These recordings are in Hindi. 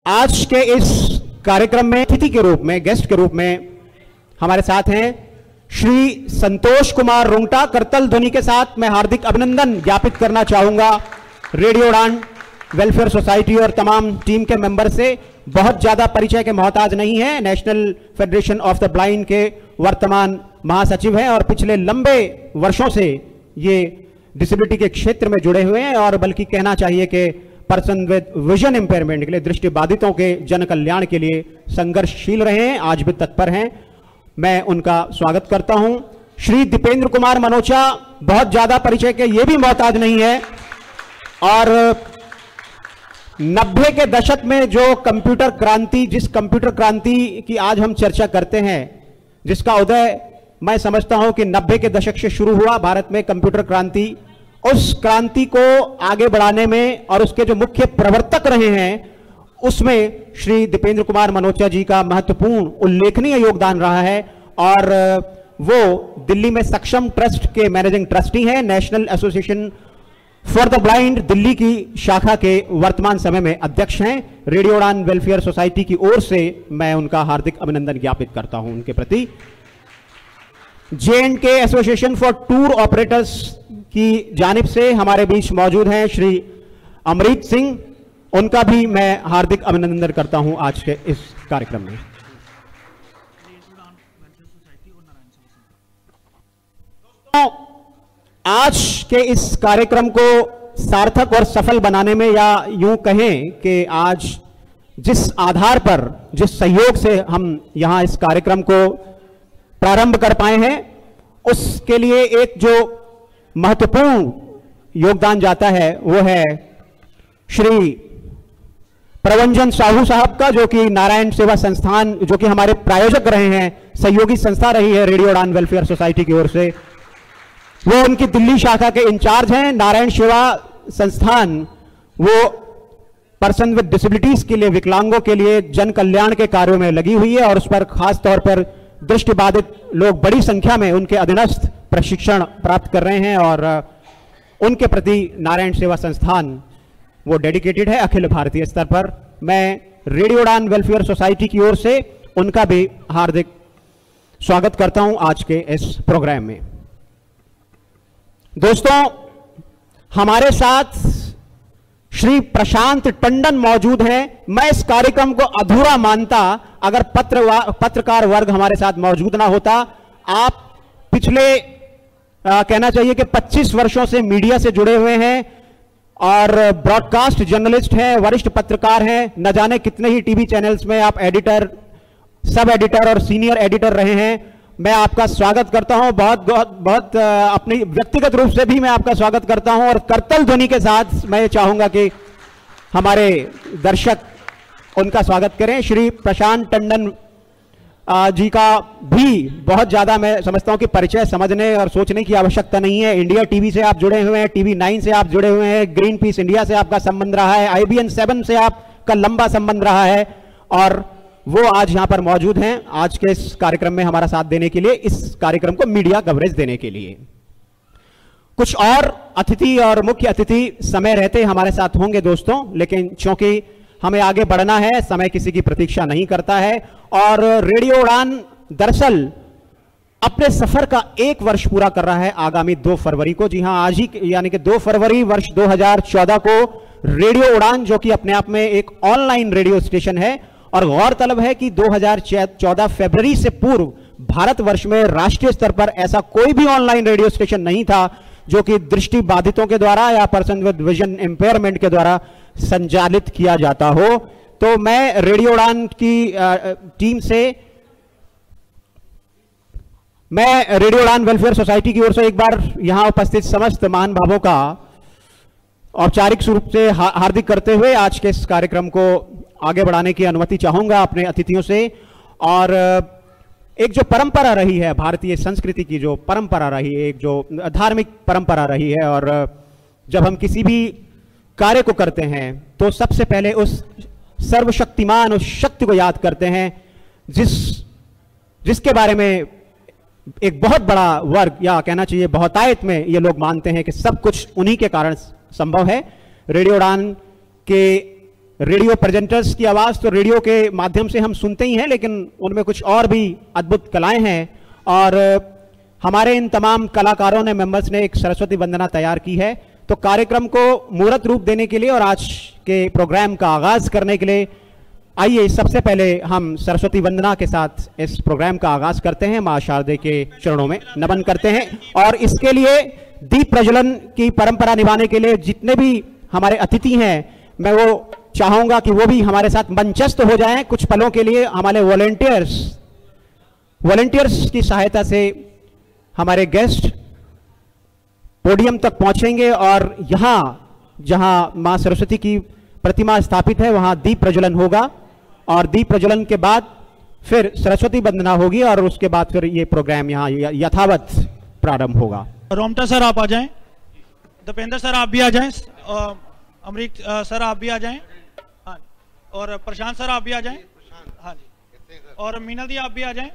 आज के इस कार्यक्रम में अतिथि के रूप में, गेस्ट के रूप में हमारे साथ हैं श्री संतोष कुमार रुंगटा। करतल ध्वनि के साथ मैं हार्दिक अभिनंदन ज्ञापित करना चाहूंगा रेडियो उड़ान वेलफेयर सोसाइटी और तमाम टीम के मेंबर से। बहुत ज्यादा परिचय के मोहताज नहीं है, national federation of the blind के वर्तमान महासचिव हैं और पिछले लंबे वर्षों से ये डिसेबिलिटी के क्षेत्र में जुड़े हुए हैं और बल्कि कहना चाहिए कि पर्सन विद विजन इंपेयरमेंट के लिए, दृष्टि बाधितों के जन कल्याण के लिए संघर्षशील रहे हैं, आज भी तत्पर हैं। मैं उनका स्वागत करता हूं। श्री दीपेंद्र कुमार मनोचा बहुत ज्यादा परिचय के ये भी मोहताज नहीं है और 90 के दशक में जो कंप्यूटर क्रांति, जिस कंप्यूटर क्रांति की आज हम चर्चा करते हैं, जिसका उदय मैं समझता हूं कि 90 के दशक से शुरू हुआ भारत में कंप्यूटर क्रांति, उस क्रांति को आगे बढ़ाने में और उसके जो मुख्य प्रवर्तक रहे हैं उसमें श्री दीपेंद्र कुमार मनोचा जी का महत्वपूर्ण उल्लेखनीय योगदान रहा है और वो दिल्ली में सक्षम ट्रस्ट के मैनेजिंग ट्रस्टी हैं। National association for the blind Delhi की शाखा के वर्तमान समय में अध्यक्ष हैं। रेडियो उड़ान वेलफेयर सोसाइटी की ओर से मैं उनका हार्दिक अभिनंदन ज्ञापित करता हूं उनके प्रति। J&K association for tour operators की जानिब से हमारे बीच मौजूद हैं श्री अमरीत सिंह, उनका भी मैं हार्दिक अभिनंदन करता हूं आज के इस कार्यक्रम में। आज के इस कार्यक्रम को सार्थक और सफल बनाने में, या यूं कहें कि आज जिस आधार पर, जिस सहयोग से हम यहां इस कार्यक्रम को प्रारंभ कर पाए हैं, उसके लिए एक जो महत्वपूर्ण योगदान जाता है वो है श्री प्रवंजन साहू साहब का, जो कि नारायण सेवा संस्थान, जो कि हमारे प्रायोजक रहे हैं, सहयोगी संस्था रही है रेडियो उड़ान वेलफेयर सोसाइटी की ओर से। वो उनकी दिल्ली शाखा के इंचार्ज हैं। नारायण सेवा संस्थान वो पर्सन विद डिसेबिलिटीज के लिए, विकलांगों के लिए जन कल्याण के कार्यों में लगी हुई है और उस पर खास तौर पर दृष्टि बाधित लोग बड़ी संख्या में उनके अधीनस्थ प्रशिक्षण प्राप्त कर रहे हैं और उनके प्रति नारायण सेवा संस्थान वो डेडिकेटेड है अखिल भारतीय स्तर पर। मैं रेडियो उड़ान वेलफेयर सोसाइटी की ओर से उनका भी हार्दिक स्वागत करता हूं आज के इस प्रोग्राम में। दोस्तों, हमारे साथ श्री प्रशांत टंडन मौजूद हैं। मैं इस कार्यक्रम को अधूरा मानता अगर पत्रकार वर्ग हमारे साथ मौजूद ना होता। आप पिछले कहना चाहिए कि 25 वर्षों से मीडिया से जुड़े हुए हैं और ब्रॉडकास्ट जर्नलिस्ट हैं, वरिष्ठ पत्रकार हैं, न जाने कितने ही टीवी चैनल्स में आप एडिटर, सब एडिटर और सीनियर एडिटर रहे हैं। मैं आपका स्वागत करता हूं, बहुत अपनी व्यक्तिगत रूप से भी मैं आपका स्वागत करता हूं और करतल ध्वनि के साथ मैं चाहूंगा कि हमारे दर्शक उनका स्वागत करें। श्री प्रशांत टंडन जी का भी बहुत ज्यादा मैं समझता हूं कि परिचय समझने और सोचने की आवश्यकता नहीं है। इंडिया टीवी से आप जुड़े हुए हैं, टीवी 9 से आप जुड़े हुए हैं, ग्रीन पीस इंडिया से आपका संबंध रहा है, IBN 7 से आपका लंबा संबंध रहा है और वो आज यहां पर मौजूद हैं आज के इस कार्यक्रम में हमारा साथ देने के लिए, इस कार्यक्रम को मीडिया कवरेज देने के लिए। कुछ और अतिथि और मुख्य अतिथि समय रहते हमारे साथ होंगे दोस्तों, लेकिन चूंकि हमें आगे बढ़ना है, समय किसी की प्रतीक्षा नहीं करता है और रेडियो उड़ान दरअसल अपने सफर का 1 वर्ष पूरा कर रहा है आगामी 2 फरवरी को। जी हां, आज ही यानी कि 2 फरवरी वर्ष 2014 को रेडियो उड़ान, जो कि अपने आप में एक ऑनलाइन रेडियो स्टेशन है और गौरतलब है कि 2014 फरवरी से पूर्व भारतवर्ष में राष्ट्रीय स्तर पर ऐसा कोई भी ऑनलाइन रेडियो स्टेशन नहीं था जो कि दृष्टि बाधितों के द्वारा या पर्सन विद विजन इंपेयरमेंट के द्वारा संचालित किया जाता हो। तो मैं रेडियो उड़ान की टीम से, मैं रेडियो उड़ान वेलफेयर सोसाइटी की ओर से एक बार यहां उपस्थित समस्त महान भावों का औपचारिक रूप से हार्दिक करते हुए आज के इस कार्यक्रम को आगे बढ़ाने की अनुमति चाहूंगा अपने अतिथियों से। और एक जो परंपरा रही है, भारतीय संस्कृति की जो परंपरा रही है, एक जो धार्मिक परंपरा रही है, और जब हम किसी भी कार्य को करते हैं तो सबसे पहले उस सर्वशक्तिमान, उस शक्ति को याद करते हैं जिसके बारे में एक बहुत बड़ा वर्ग, या कहना चाहिए बहुतायत में ये लोग मानते हैं कि सब कुछ उन्हीं के कारण संभव है। रेडियो उड़ान के रेडियो प्रेजेंटर्स की आवाज़ तो रेडियो के माध्यम से हम सुनते ही हैं, लेकिन उनमें कुछ और भी अद्भुत कलाएं हैं। और हमारे इन तमाम कलाकारों ने, मेंबर्स ने एक सरस्वती वंदना तैयार की है। तो कार्यक्रम को मूर्त रूप देने के लिए और आज के प्रोग्राम का आगाज करने के लिए आइए सबसे पहले हम सरस्वती वंदना के साथ इस प्रोग्राम का आगाज करते हैं। मां शारदे के चरणों में नमन करते हैं और इसके लिए दीप प्रज्वलन की परंपरा निभाने के लिए जितने भी हमारे अतिथि हैं, मैं वो चाहूंगा कि वो भी हमारे साथ मंचस्थ हो जाएं कुछ पलों के लिए। हमारे वॉलंटियर्स की सहायता से हमारे गेस्ट पोडियम तक पहुंचेंगे और यहां जहां मां सरस्वती की प्रतिमा स्थापित है वहां दीप प्रज्वलन होगा और दीप प्रज्वलन के बाद फिर सरस्वती वंदना होगी और उसके बाद फिर ये प्रोग्राम यहां यथावत प्रारंभ होगा। रोमटा सर आप आ जाएं, दीपेंद्र सर आप भी आ जाएं, अमरीक सर आप भी आ जाएं, हाँ, और प्रशांत सर आप भी आ जाएं, हाँ जी, और मीनल दी आप भी आ जाएं,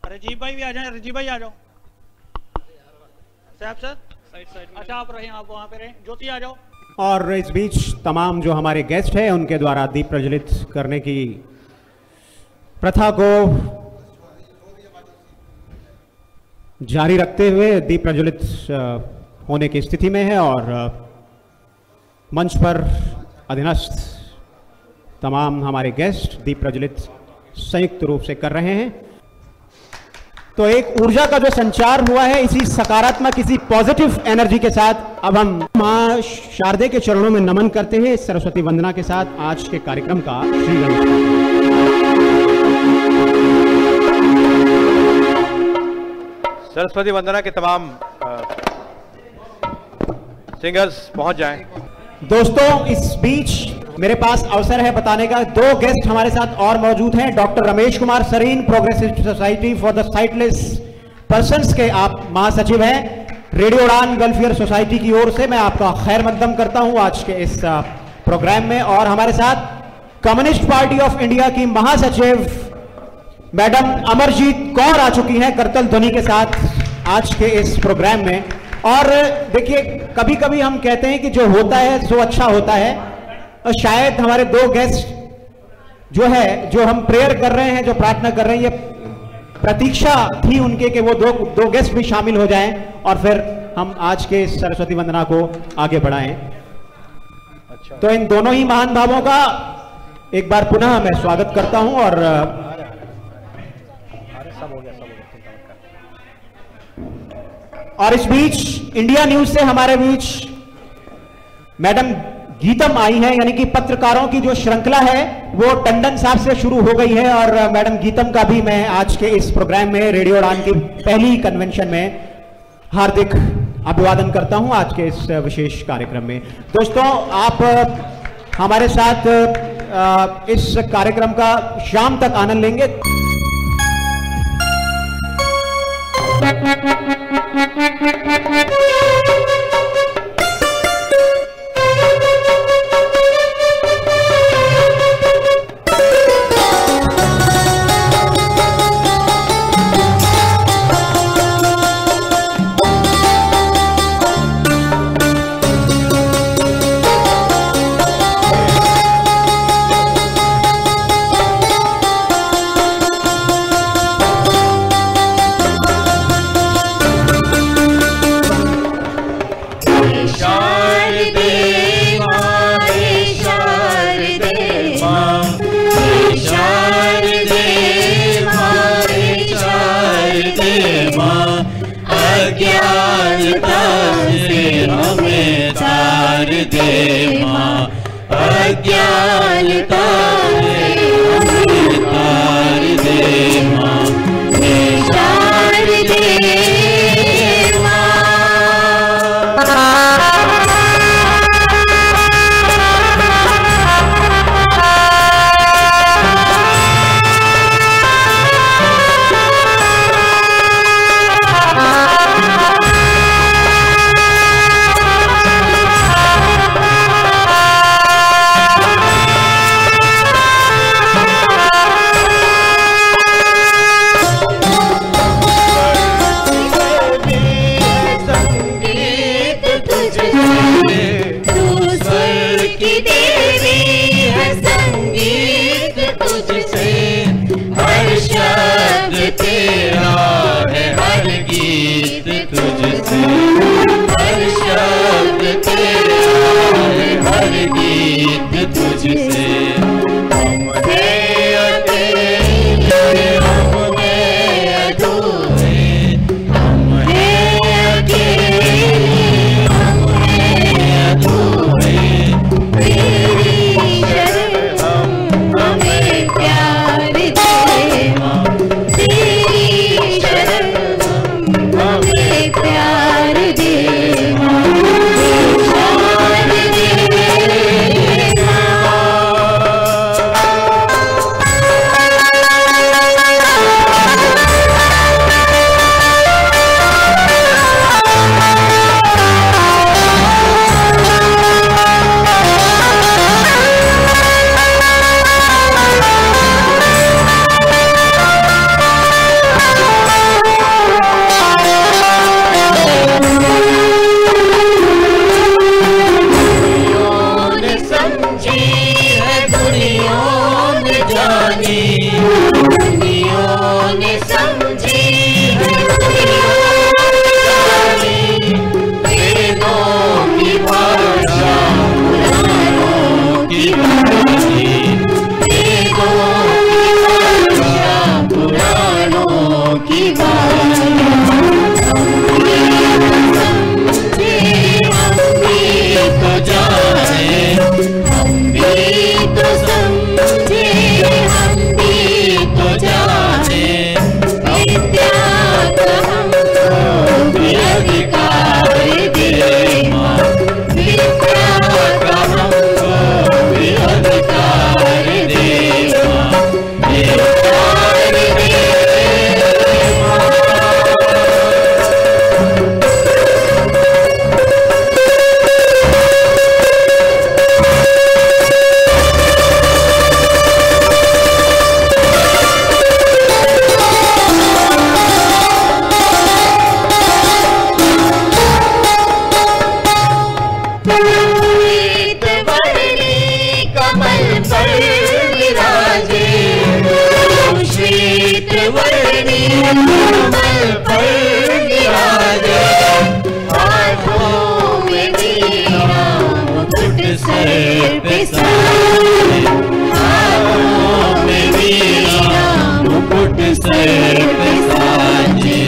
रजीब भाई भी आ जाएं, रजीब भाई आ जाओ, साहब सर साइड अच्छा आप रहे, आप वहां पे रहे, ज्योति आ जाओ। और इस बीच तमाम जो हमारे गेस्ट हैं उनके द्वारा दीप प्रज्वलित करने की प्रथा को जारी रखते हुए दीप प्रज्वलित होने की स्थिति में है और मंच पर अधीनस्थ तमाम हमारे गेस्ट दीप प्रज्वलित संयुक्त रूप से कर रहे हैं। तो एक ऊर्जा का जो संचार हुआ है, इसी सकारात्मक, इसी पॉजिटिव एनर्जी के साथ अब हम मां शारदे के चरणों में नमन करते हैं सरस्वती वंदना के साथ आज के कार्यक्रम का सरस्वती वंदना के तमाम सिंगर्स पहुंच जाएं। दोस्तों, इस बीच मेरे पास अवसर है बताने का, दो गेस्ट हमारे साथ और मौजूद हैं। Doctor Ramesh Kumar Sarin, progressive society for the sightless persons के आप महासचिव हैं। रेडियो उड़ान वेलफेयर सोसाइटी की ओर से मैं आपका खैर मकदम करता हूं आज के इस प्रोग्राम में। और हमारे साथ कम्युनिस्ट पार्टी ऑफ इंडिया की महासचिव मैडम अमरजीत कौर आ चुकी हैं करतल ध्वनि के साथ आज के इस प्रोग्राम में। और देखिए, कभी कभी हम कहते हैं कि जो होता है सो अच्छा होता है, और शायद हमारे दो गेस्ट जो हम प्रेयर कर रहे हैं, जो प्रार्थना कर रहे हैं, ये प्रतीक्षा थी उनके कि वो दो गेस्ट भी शामिल हो जाएं और फिर हम आज के सरस्वती वंदना को आगे बढ़ाएं। अच्छा। तो इन दोनों ही महान भावों का एक बार पुनः मैं स्वागत करता हूं। और इस बीच इंडिया न्यूज से हमारे बीच मैडम गीतम आई है, यानी कि पत्रकारों की जो श्रृंखला है वो टंडन साहब से शुरू हो गई है और मैडम गीतम का भी मैं आज के इस प्रोग्राम में रेडियो उड़ान की पहली कन्वेंशन में हार्दिक अभिवादन करता हूं आज के इस विशेष कार्यक्रम में। दोस्तों, आप हमारे साथ इस कार्यक्रम का शाम तक आनंद लेंगे। कमल पर विराजे, हाथों में वीणा मुकुट सर पे साजे, हाथों में वीणा मुकुट सर पे साजे।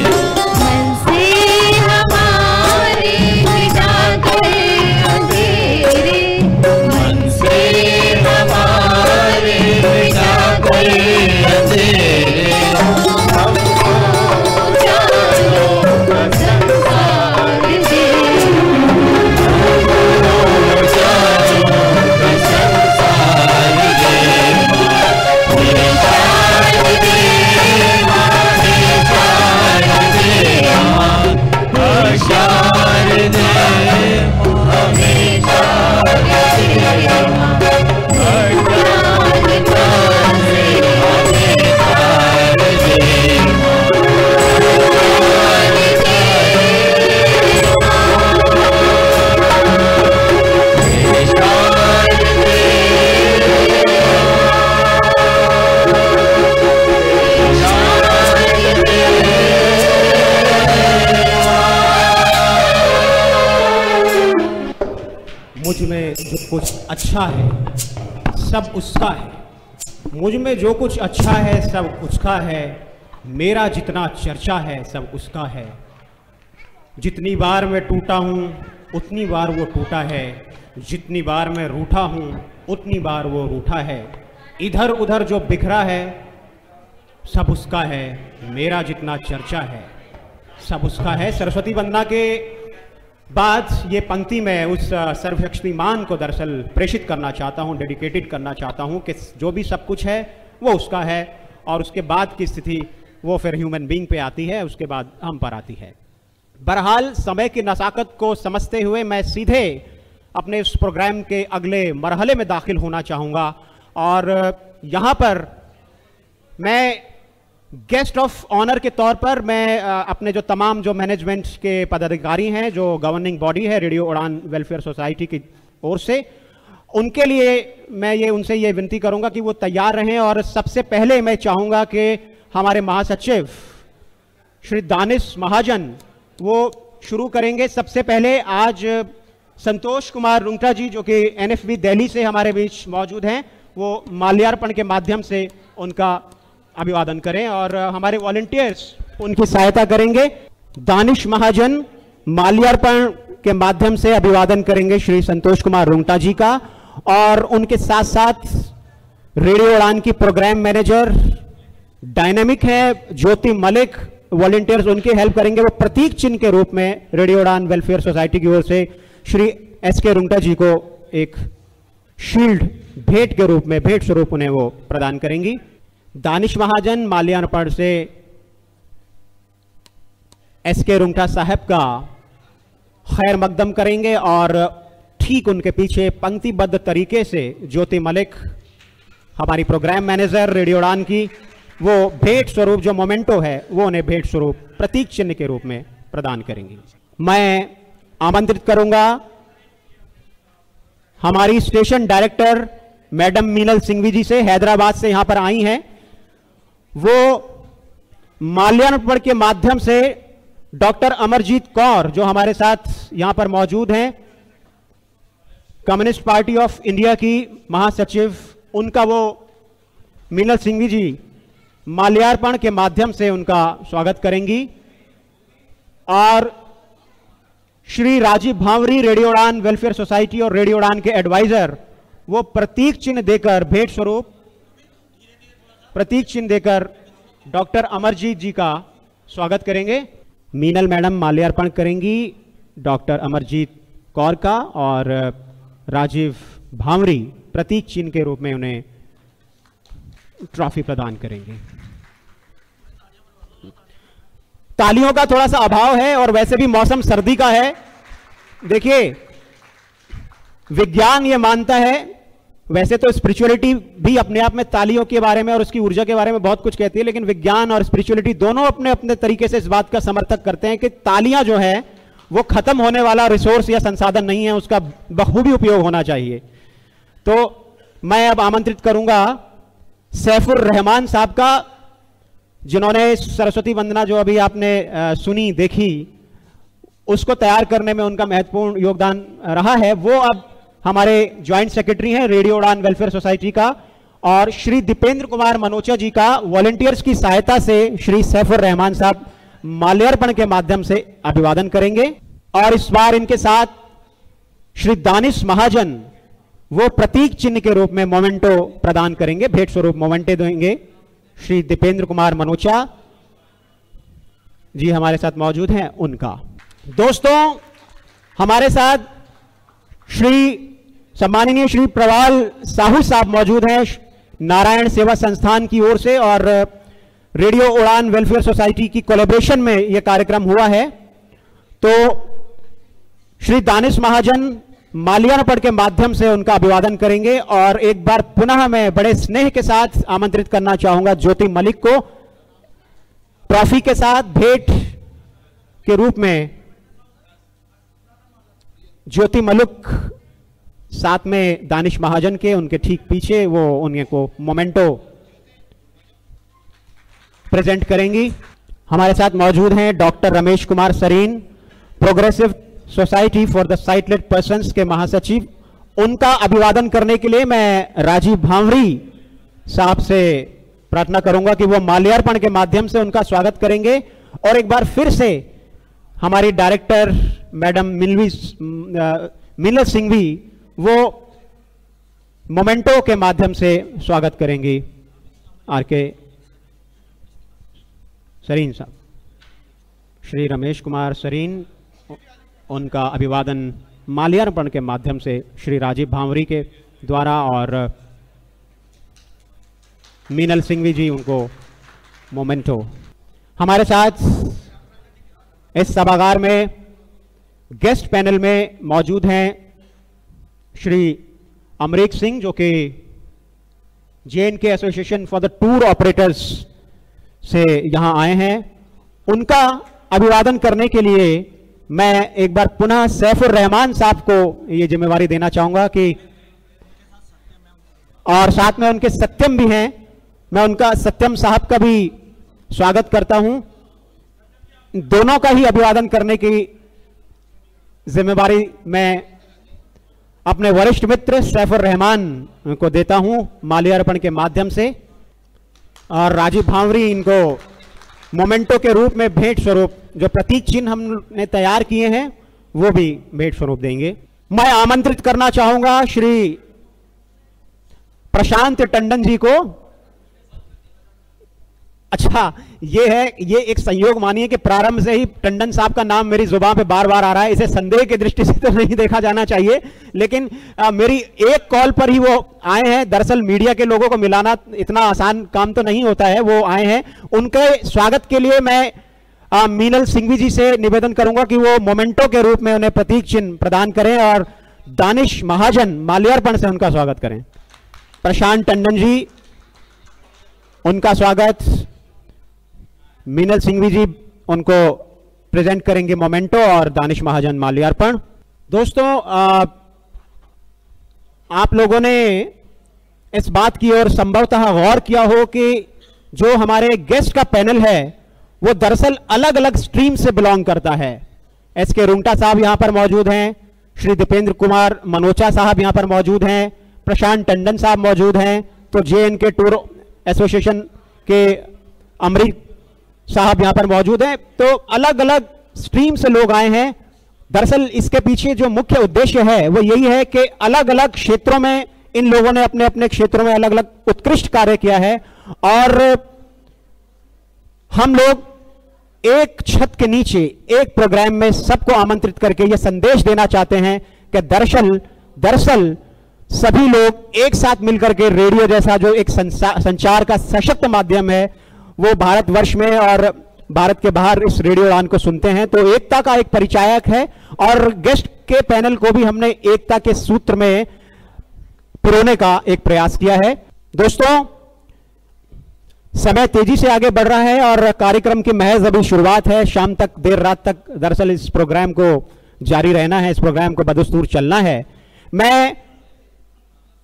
मन से हमारे मिटा कर अंधेरे, मन से हमारे मिटा कर अंधेरे, हमको जानो संसार दे, हमको जानो संसार दे, मेरे शान दे, मेरे शान दे, हमें शान दे, हमें शान मुझ में जो कुछ अच्छा है सब उसका है, मुझ में जो कुछ अच्छा है सब उसका है, मेरा जितना चर्चा है सब उसका है। जितनी बार मैं टूटा हूँ उतनी बार वो टूटा है, जितनी बार मैं रूठा हूँ उतनी बार वो रूठा है। इधर उधर जो बिखरा है सब उसका है, मेरा जितना चर्चा है सब उसका है। सरस्वती वंदना के बाद ये पंक्ति मैं उस सर्वशक्तिमान को दरअसल प्रेषित करना चाहता हूँ, डेडिकेटेड करना चाहता हूँ कि जो भी सब कुछ है वो उसका है, और उसके बाद की स्थिति वो फिर ह्यूमन बीइंग पे आती है, उसके बाद हम पर आती है। बहरहाल समय की नज़ाकत को समझते हुए मैं सीधे अपने इस प्रोग्राम के अगले मरहले में दाखिल होना चाहूँगा, और यहाँ पर मैं गेस्ट ऑफ ऑनर के तौर पर मैं अपने जो तमाम जो मैनेजमेंट के पदाधिकारी हैं, जो गवर्निंग बॉडी है रेडियो उड़ान वेलफेयर सोसाइटी की ओर से, उनके लिए मैं उनसे ये विनती करूंगा कि वो तैयार रहें। और सबसे पहले मैं चाहूंगा कि हमारे महासचिव श्री दानिश महाजन वो शुरू करेंगे। सबसे पहले आज संतोष कुमार रुंगटा जी जो कि NFB दिल्ली से हमारे बीच मौजूद हैं, वो माल्यार्पण के माध्यम से उनका अभिवादन करें, और हमारे वॉलंटियर्स उनकी सहायता करेंगे। दानिश महाजन माल्यार्पण के माध्यम से अभिवादन करेंगे श्री संतोष कुमार रुंगटा जी का, और उनके साथ साथ रेडियो उड़ान की प्रोग्राम मैनेजर डायनेमिक है ज्योति मलिक, वॉलंटियर्स उनकी हेल्प करेंगे। वो प्रतीक चिन्ह के रूप में रेडियो उड़ान वेलफेयर सोसाइटी की ओर से श्री SK रुंगटा जी को एक शील्ड भेंट के रूप में, भेंट स्वरूप उन्हें वो प्रदान करेंगी। दानिश महाजन माल्यार्पण से SK रुंगटा साहब का खैर मकदम करेंगे, और ठीक उनके पीछे पंक्तिबद्ध तरीके से ज्योति मलिक हमारी प्रोग्राम मैनेजर रेडियो उड़ान की, वो भेंट स्वरूप जो मोमेंटो है वो उन्हें भेंट स्वरूप प्रतीक चिन्ह के रूप में प्रदान करेंगी। मैं आमंत्रित करूंगा हमारी station director madam Meenal Singhvi ji से, हैदराबाद से यहां पर आई हैं। वो माल्यार्पण के माध्यम से डॉक्टर अमरजीत कौर जो हमारे साथ यहां पर मौजूद हैं, कम्युनिस्ट पार्टी ऑफ इंडिया की महासचिव, उनका वो मीनल सिंघवी जी माल्यार्पण के माध्यम से उनका स्वागत करेंगी। और श्री राजीव भांवरी रेडियो उड़ान वेलफेयर सोसाइटी और रेडियो उड़ान के एडवाइजर, वो प्रतीक चिन्ह देकर, भेंट स्वरूप प्रतीक चिन्ह देकर डॉक्टर अमरजीत जी का स्वागत करेंगे। मीनल मैडम माल्यार्पण करेंगी डॉक्टर अमरजीत कौर का, और राजीव भांवरी प्रतीक चिन्ह के रूप में उन्हें ट्रॉफी प्रदान करेंगे। तालियों का थोड़ा सा अभाव है, और वैसे भी मौसम सर्दी का है। देखिए, विज्ञान ये मानता है, वैसे तो स्पिरिचुअलिटी भी अपने आप में तालियों के बारे में और उसकी ऊर्जा के बारे में बहुत कुछ कहती है, लेकिन विज्ञान और स्पिरिचुअलिटी दोनों अपने अपने तरीके से इस बात का समर्थक करते हैं कि तालियां जो है वो खत्म होने वाला रिसोर्स या संसाधन नहीं है, उसका बखूबी उपयोग होना चाहिए। तो मैं अब आमंत्रित करूंगा सैफुर रहमान साहब का, जिन्होंने सरस्वती वंदना जो अभी आपने सुनी देखी, उसको तैयार करने में उनका महत्वपूर्ण योगदान रहा है, वो अब हमारे ज्वाइंट सेक्रेटरी हैं रेडियो उड़ान वेलफेयर सोसाइटी का, और श्री दीपेंद्र कुमार मनोचा जी का वॉलंटियर्स की सहायता से श्री सैफुर रहमान साहब माल्यार्पण के माध्यम से अभिवादन करेंगे। और इस बार इनके साथ श्री दानिश महाजन वो प्रतीक चिन्ह के रूप में मोमेंटो प्रदान करेंगे, भेंट स्वरूप मोमेंटे देंगे। श्री दीपेंद्र कुमार मनोचा जी हमारे साथ मौजूद हैं, उनका। दोस्तों, हमारे साथ सम्माननीय श्री प्रवाल साहू साहब मौजूद हैं नारायण सेवा संस्थान की ओर से, और रेडियो उड़ान वेलफेयर सोसाइटी की कोलैबोरेशन में यह कार्यक्रम हुआ है। तो श्री दानिश महाजन माल्यार्पण के माध्यम से उनका अभिवादन करेंगे। और एक बार पुनः मैं बड़े स्नेह के साथ आमंत्रित करना चाहूंगा ज्योति मलिक को, ट्रॉफी के साथ भेंट के रूप में ज्योति मलिक साथ में दानिश महाजन के, उनके ठीक पीछे वो उन्हें को मोमेंटो प्रेजेंट करेंगी। हमारे साथ मौजूद हैं doctor Ramesh Kumar Sarin, progressive society for the sightless persons के महासचिव। उनका अभिवादन करने के लिए मैं राजीव भांवरी साहब से प्रार्थना करूंगा कि वो माल्यार्पण के माध्यम से उनका स्वागत करेंगे। और एक बार फिर से हमारी डायरेक्टर मैडम मिनल सिंघवी वो मोमेंटो के माध्यम से स्वागत करेंगी आर के सरीन साहब। श्री रमेश कुमार सरीन, उनका अभिवादन माल्यार्पण के माध्यम से श्री राजीव भांवरी के द्वारा, और मीनल सिंघवी जी उनको मोमेंटो। हमारे साथ इस सभागार में गेस्ट पैनल में मौजूद हैं श्री अमरीक सिंह, जो कि JNK association for the tour operators से यहां आए हैं। उनका अभिवादन करने के लिए मैं एक बार पुनः सैफुर रहमान साहब को ये जिम्मेवारी देना चाहूंगा कि, और साथ में उनके सत्यम भी हैं, मैं उनका सत्यम साहब का भी स्वागत करता हूं। दोनों का ही अभिवादन करने की जिम्मेवारी मैं अपने वरिष्ठ मित्र सैफुर रहमान को देता हूं माल्यार्पण के माध्यम से, और राजीव भांवरी इनको मोमेंटो के रूप में भेंट स्वरूप जो प्रतीक चिन्ह हमने तैयार किए हैं वो भी भेंट स्वरूप देंगे। मैं आमंत्रित करना चाहूंगा श्री प्रशांत टंडन जी को। अच्छा, ये एक संयोग मानिए कि प्रारंभ से ही टंडन साहब का नाम मेरी जुबान पे बार बार आ रहा है। इसे संदेह की दृष्टि से तो नहीं देखा जाना चाहिए, लेकिन मेरी एक कॉल पर ही वो आए हैं। दरअसल मीडिया के लोगों को मिलाना इतना आसान काम तो नहीं होता है, वो आए हैं। उनके स्वागत के लिए मैं मीनल सिंघवी जी से निवेदन करूंगा कि वो मोमेंटो के रूप में उन्हें प्रतीक चिन्ह प्रदान करें और दानिश महाजन माल्यार्पण से उनका स्वागत करें। प्रशांत टंडन जी, उनका स्वागत। मीनल सिंघवी जी उनको प्रेजेंट करेंगे मोमेंटो, और दानिश महाजन माल्यार्पण। दोस्तों, आप लोगों ने इस बात की ओर संभवतः गौर किया हो कि जो हमारे गेस्ट का पैनल है वो दरअसल अलग अलग स्ट्रीम से बिलोंग करता है। SK रुंगटा साहब यहां पर मौजूद हैं, श्री दीपेंद्र कुमार मनोचा साहब यहां पर मौजूद हैं, प्रशांत टंडन साहब मौजूद हैं, तो JNK टूर एसोसिएशन के अमरीक साहब यहां पर मौजूद हैं। तो अलग अलग स्ट्रीम से लोग आए हैं। दरअसल इसके पीछे जो मुख्य उद्देश्य है वो यही है कि अलग अलग क्षेत्रों में इन लोगों ने अपने अपने क्षेत्रों में अलग अलग उत्कृष्ट कार्य किया है, और हम लोग एक छत के नीचे एक प्रोग्राम में सबको आमंत्रित करके यह संदेश देना चाहते हैं कि दरअसल सभी लोग एक साथ मिलकर के रेडियो जैसा जो एक संचार का सशक्त माध्यम है वो भारतवर्ष में और भारत के बाहर इस रेडियो उड़ान को सुनते हैं। तो एकता का एक परिचायक है, और गेस्ट के पैनल को भी हमने एकता के सूत्र में पिरोने का एक प्रयास किया है। दोस्तों, समय तेजी से आगे बढ़ रहा है और कार्यक्रम की महज अभी शुरुआत है। शाम तक, देर रात तक दरअसल इस प्रोग्राम को जारी रहना है, इस प्रोग्राम को बदस्तूर चलना है। मैं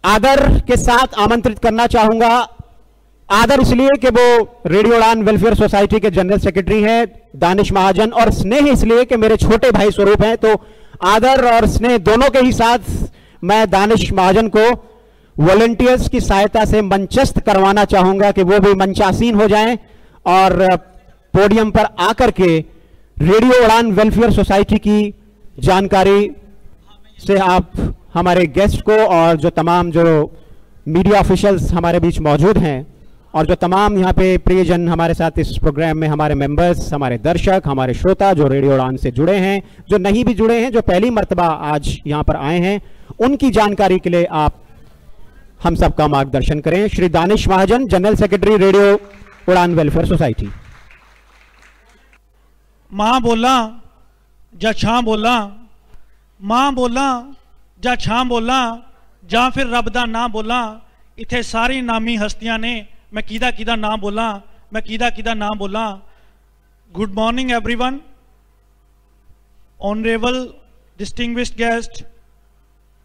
आदर के साथ आमंत्रित करना चाहूंगा आदर इसलिए कि वो रेडियो उड़ान वेलफेयर सोसाइटी के जनरल सेक्रेटरी हैं दानिश महाजन, और स्नेह इसलिए कि मेरे छोटे भाई स्वरूप हैं। तो आदर और स्नेह दोनों के ही साथ मैं दानिश महाजन को वॉलंटियर्स की सहायता से मंचस्थ करवाना चाहूंगा कि वो भी मंचासीन हो जाएं और पोडियम पर आकर के रेडियो उड़ान वेलफेयर सोसाइटी की जानकारी से आप हमारे गेस्ट को और जो तमाम जो मीडिया ऑफिशियल्स हमारे बीच मौजूद हैं और जो तमाम यहाँ पे प्रियजन हमारे साथ इस प्रोग्राम में, हमारे मेंबर्स, हमारे दर्शक, हमारे श्रोता जो रेडियो उड़ान से जुड़े हैं, जो नहीं भी जुड़े हैं, जो पहली मर्तबा आज यहाँ पर आए हैं, उनकी जानकारी के लिए आप हम सबका मार्गदर्शन करें। श्री दानिश महाजन, जनरल सेक्रेटरी रेडियो उड़ान वेलफेयर सोसाइटी। मां बोला जा छां बोला, मां बोला जा छां बोला, ਜਾਂ ਫਿਰ ਰੱਬ ਦਾ ਨਾਮ ਬੋਲਾਂ। ਇੱਥੇ ਸਾਰੀ ਨਾਮੀ ਹਸਤੀਆਂ ਨੇ, ਮੈਂ ਕਿਹਦਾ ਨਾਮ ਬੋਲਾਂ, ਮੈਂ ਕਿਹਦਾ ਨਾਮ ਬੋਲਾਂ। Good morning everyone, honourable distinguished guest,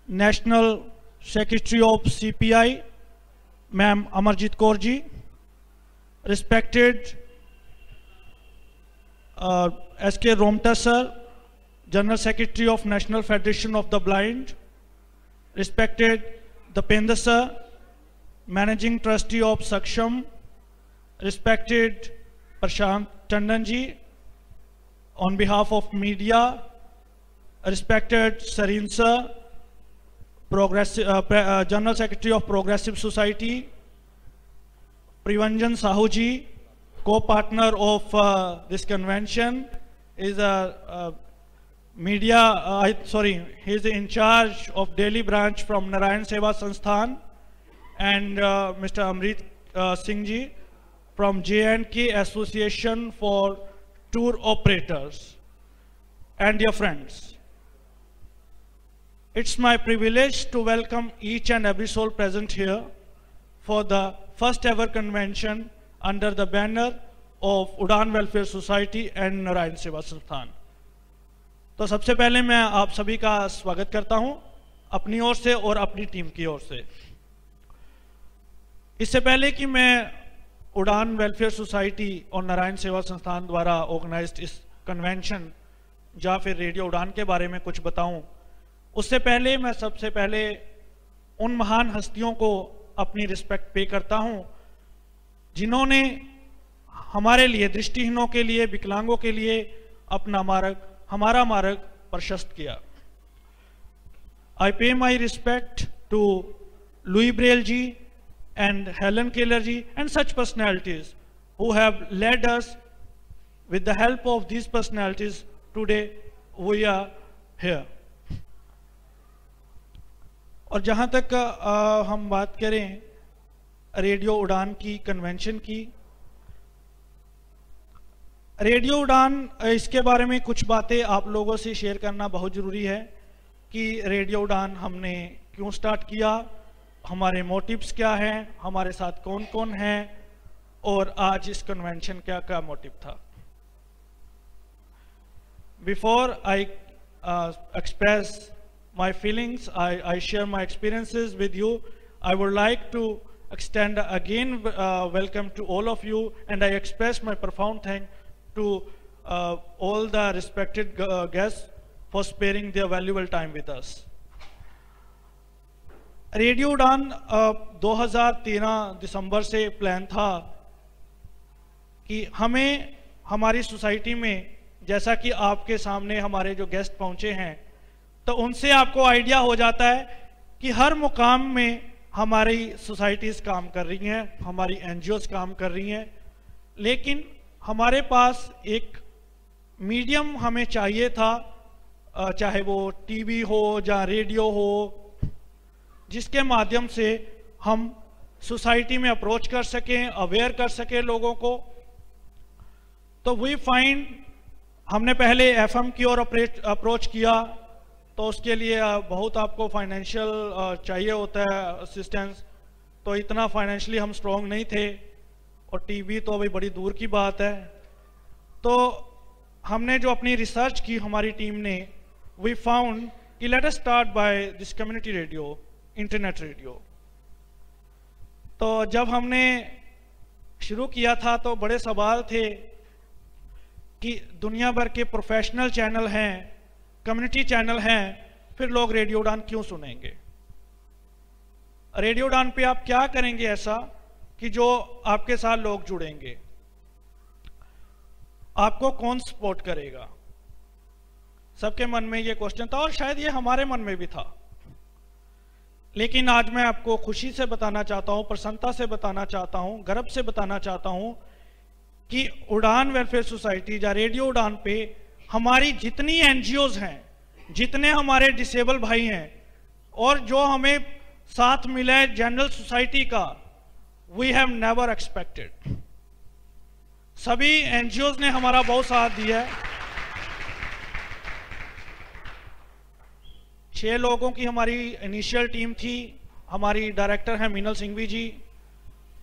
national secretary of CPI ma'am Amarjeet Kaur ji, respected SK Romta sir, general secretary of national federation of the blind, respected Dipender sir, managing trustee of Saksham, respected Prashant Tandon ji, on behalf of media, respected Sarin sir, General Secretary of Progressive Society, Privanjan Sahu ji, co-partner of this convention, is a media, he is in charge of Delhi branch from Narayan Seva Sansthan, and Mr. Amrit Singh ji from J&K Association for Tour Operators. And dear friends, it's my privilege to welcome each and every soul present here for the first ever convention under the banner of Udan Welfare Society and Narayan Seva Sansthan. तो सबसे पहले मैं आप सभी का स्वागत करता हूं अपनी ओर से और अपनी टीम की ओर से। इससे पहले कि मैं उड़ान वेलफेयर सोसाइटी और नारायण सेवा संस्थान द्वारा ऑर्गेनाइज्ड इस कन्वेंशन या फिर रेडियो उड़ान के बारे में कुछ बताऊं, उससे पहले मैं सबसे पहले उन महान हस्तियों को अपनी रिस्पेक्ट पे करता हूं जिन्होंने हमारे लिए, दृष्टिहीनों के लिए, विकलांगों के लिए हमारा मार्ग प्रशस्त किया। I pay my respect to Louis Braille ji and Helen Keller ji and such personalities who have led us. With the help of these personalities today we are here. और जहां तक हम बात करें रेडियो उड़ान की कन्वेंशन की, रेडियो उड़ान, इसके बारे में कुछ बातें आप लोगों से शेयर करना बहुत जरूरी है कि रेडियो उड़ान हमने क्यों स्टार्ट किया, हमारे मोटिव्स क्या हैं, हमारे साथ कौन कौन हैं और आज इस कन्वेंशन क्या मोटिव था। Before I express my feelings, I share my experiences with you. I would like to extend again welcome to all of you, and I express my profound thanks to all the respected guests for sparing their valuable time with us. Radio उड़ान 2013 दिसंबर से प्लान था कि हमें हमारी सोसाइटी में, जैसा कि आपके सामने हमारे जो गेस्ट पहुंचे हैं, तो उनसे आपको आइडिया हो जाता है कि हर मुकाम में हमारी सोसाइटीज़ काम कर रही हैं, हमारी एनजीओज काम कर रही हैं, लेकिन हमारे पास एक मीडियम हमें चाहिए था, चाहे वो टीवी हो या रेडियो हो, जिसके माध्यम से हम सोसाइटी में अप्रोच कर सकें, अवेयर कर सकें लोगों को। तो वी फाइंड, हमने पहले एफएम की ओर अप्रोच किया, तो उसके लिए बहुत आपको फाइनेंशियल चाहिए होता है असिस्टेंस, तो इतना फाइनेंशियली हम स्ट्रॉन्ग नहीं थे, और टीवी तो अभी बड़ी दूर की बात है। तो हमने जो अपनी रिसर्च की हमारी टीम ने, वी फाउंड कि let us start by this community radio, internet radio. तो जब हमने शुरू किया था तो बड़े सवाल थे कि दुनिया भर के प्रोफेशनल चैनल हैं, कम्युनिटी चैनल हैं, फिर लोग रेडियो उड़ान क्यों सुनेंगे? रेडियो उड़ान पे आप क्या करेंगे ऐसा कि जो आपके साथ लोग जुड़ेंगे? आपको कौन सपोर्ट करेगा? सबके मन में ये क्वेश्चन था और शायद ये हमारे मन में भी था। लेकिन आज मैं आपको खुशी से बताना चाहता हूं, प्रसन्नता से बताना चाहता हूं, गर्व से बताना चाहता हूं कि उड़ान वेलफेयर सोसाइटी या रेडियो उड़ान पे हमारी जितनी एनजीओज हैं, जितने हमारे डिसेबल भाई हैं और जो हमें साथ मिला है जनरल सोसाइटी का, वी हैव नेवर एक्सपेक्टेड। सभी एनजीओज ने हमारा बहुत साथ दिया है। 6 लोगों की हमारी इनिशियल टीम थी। हमारी डायरेक्टर हैं मीनल सिंघवी जी,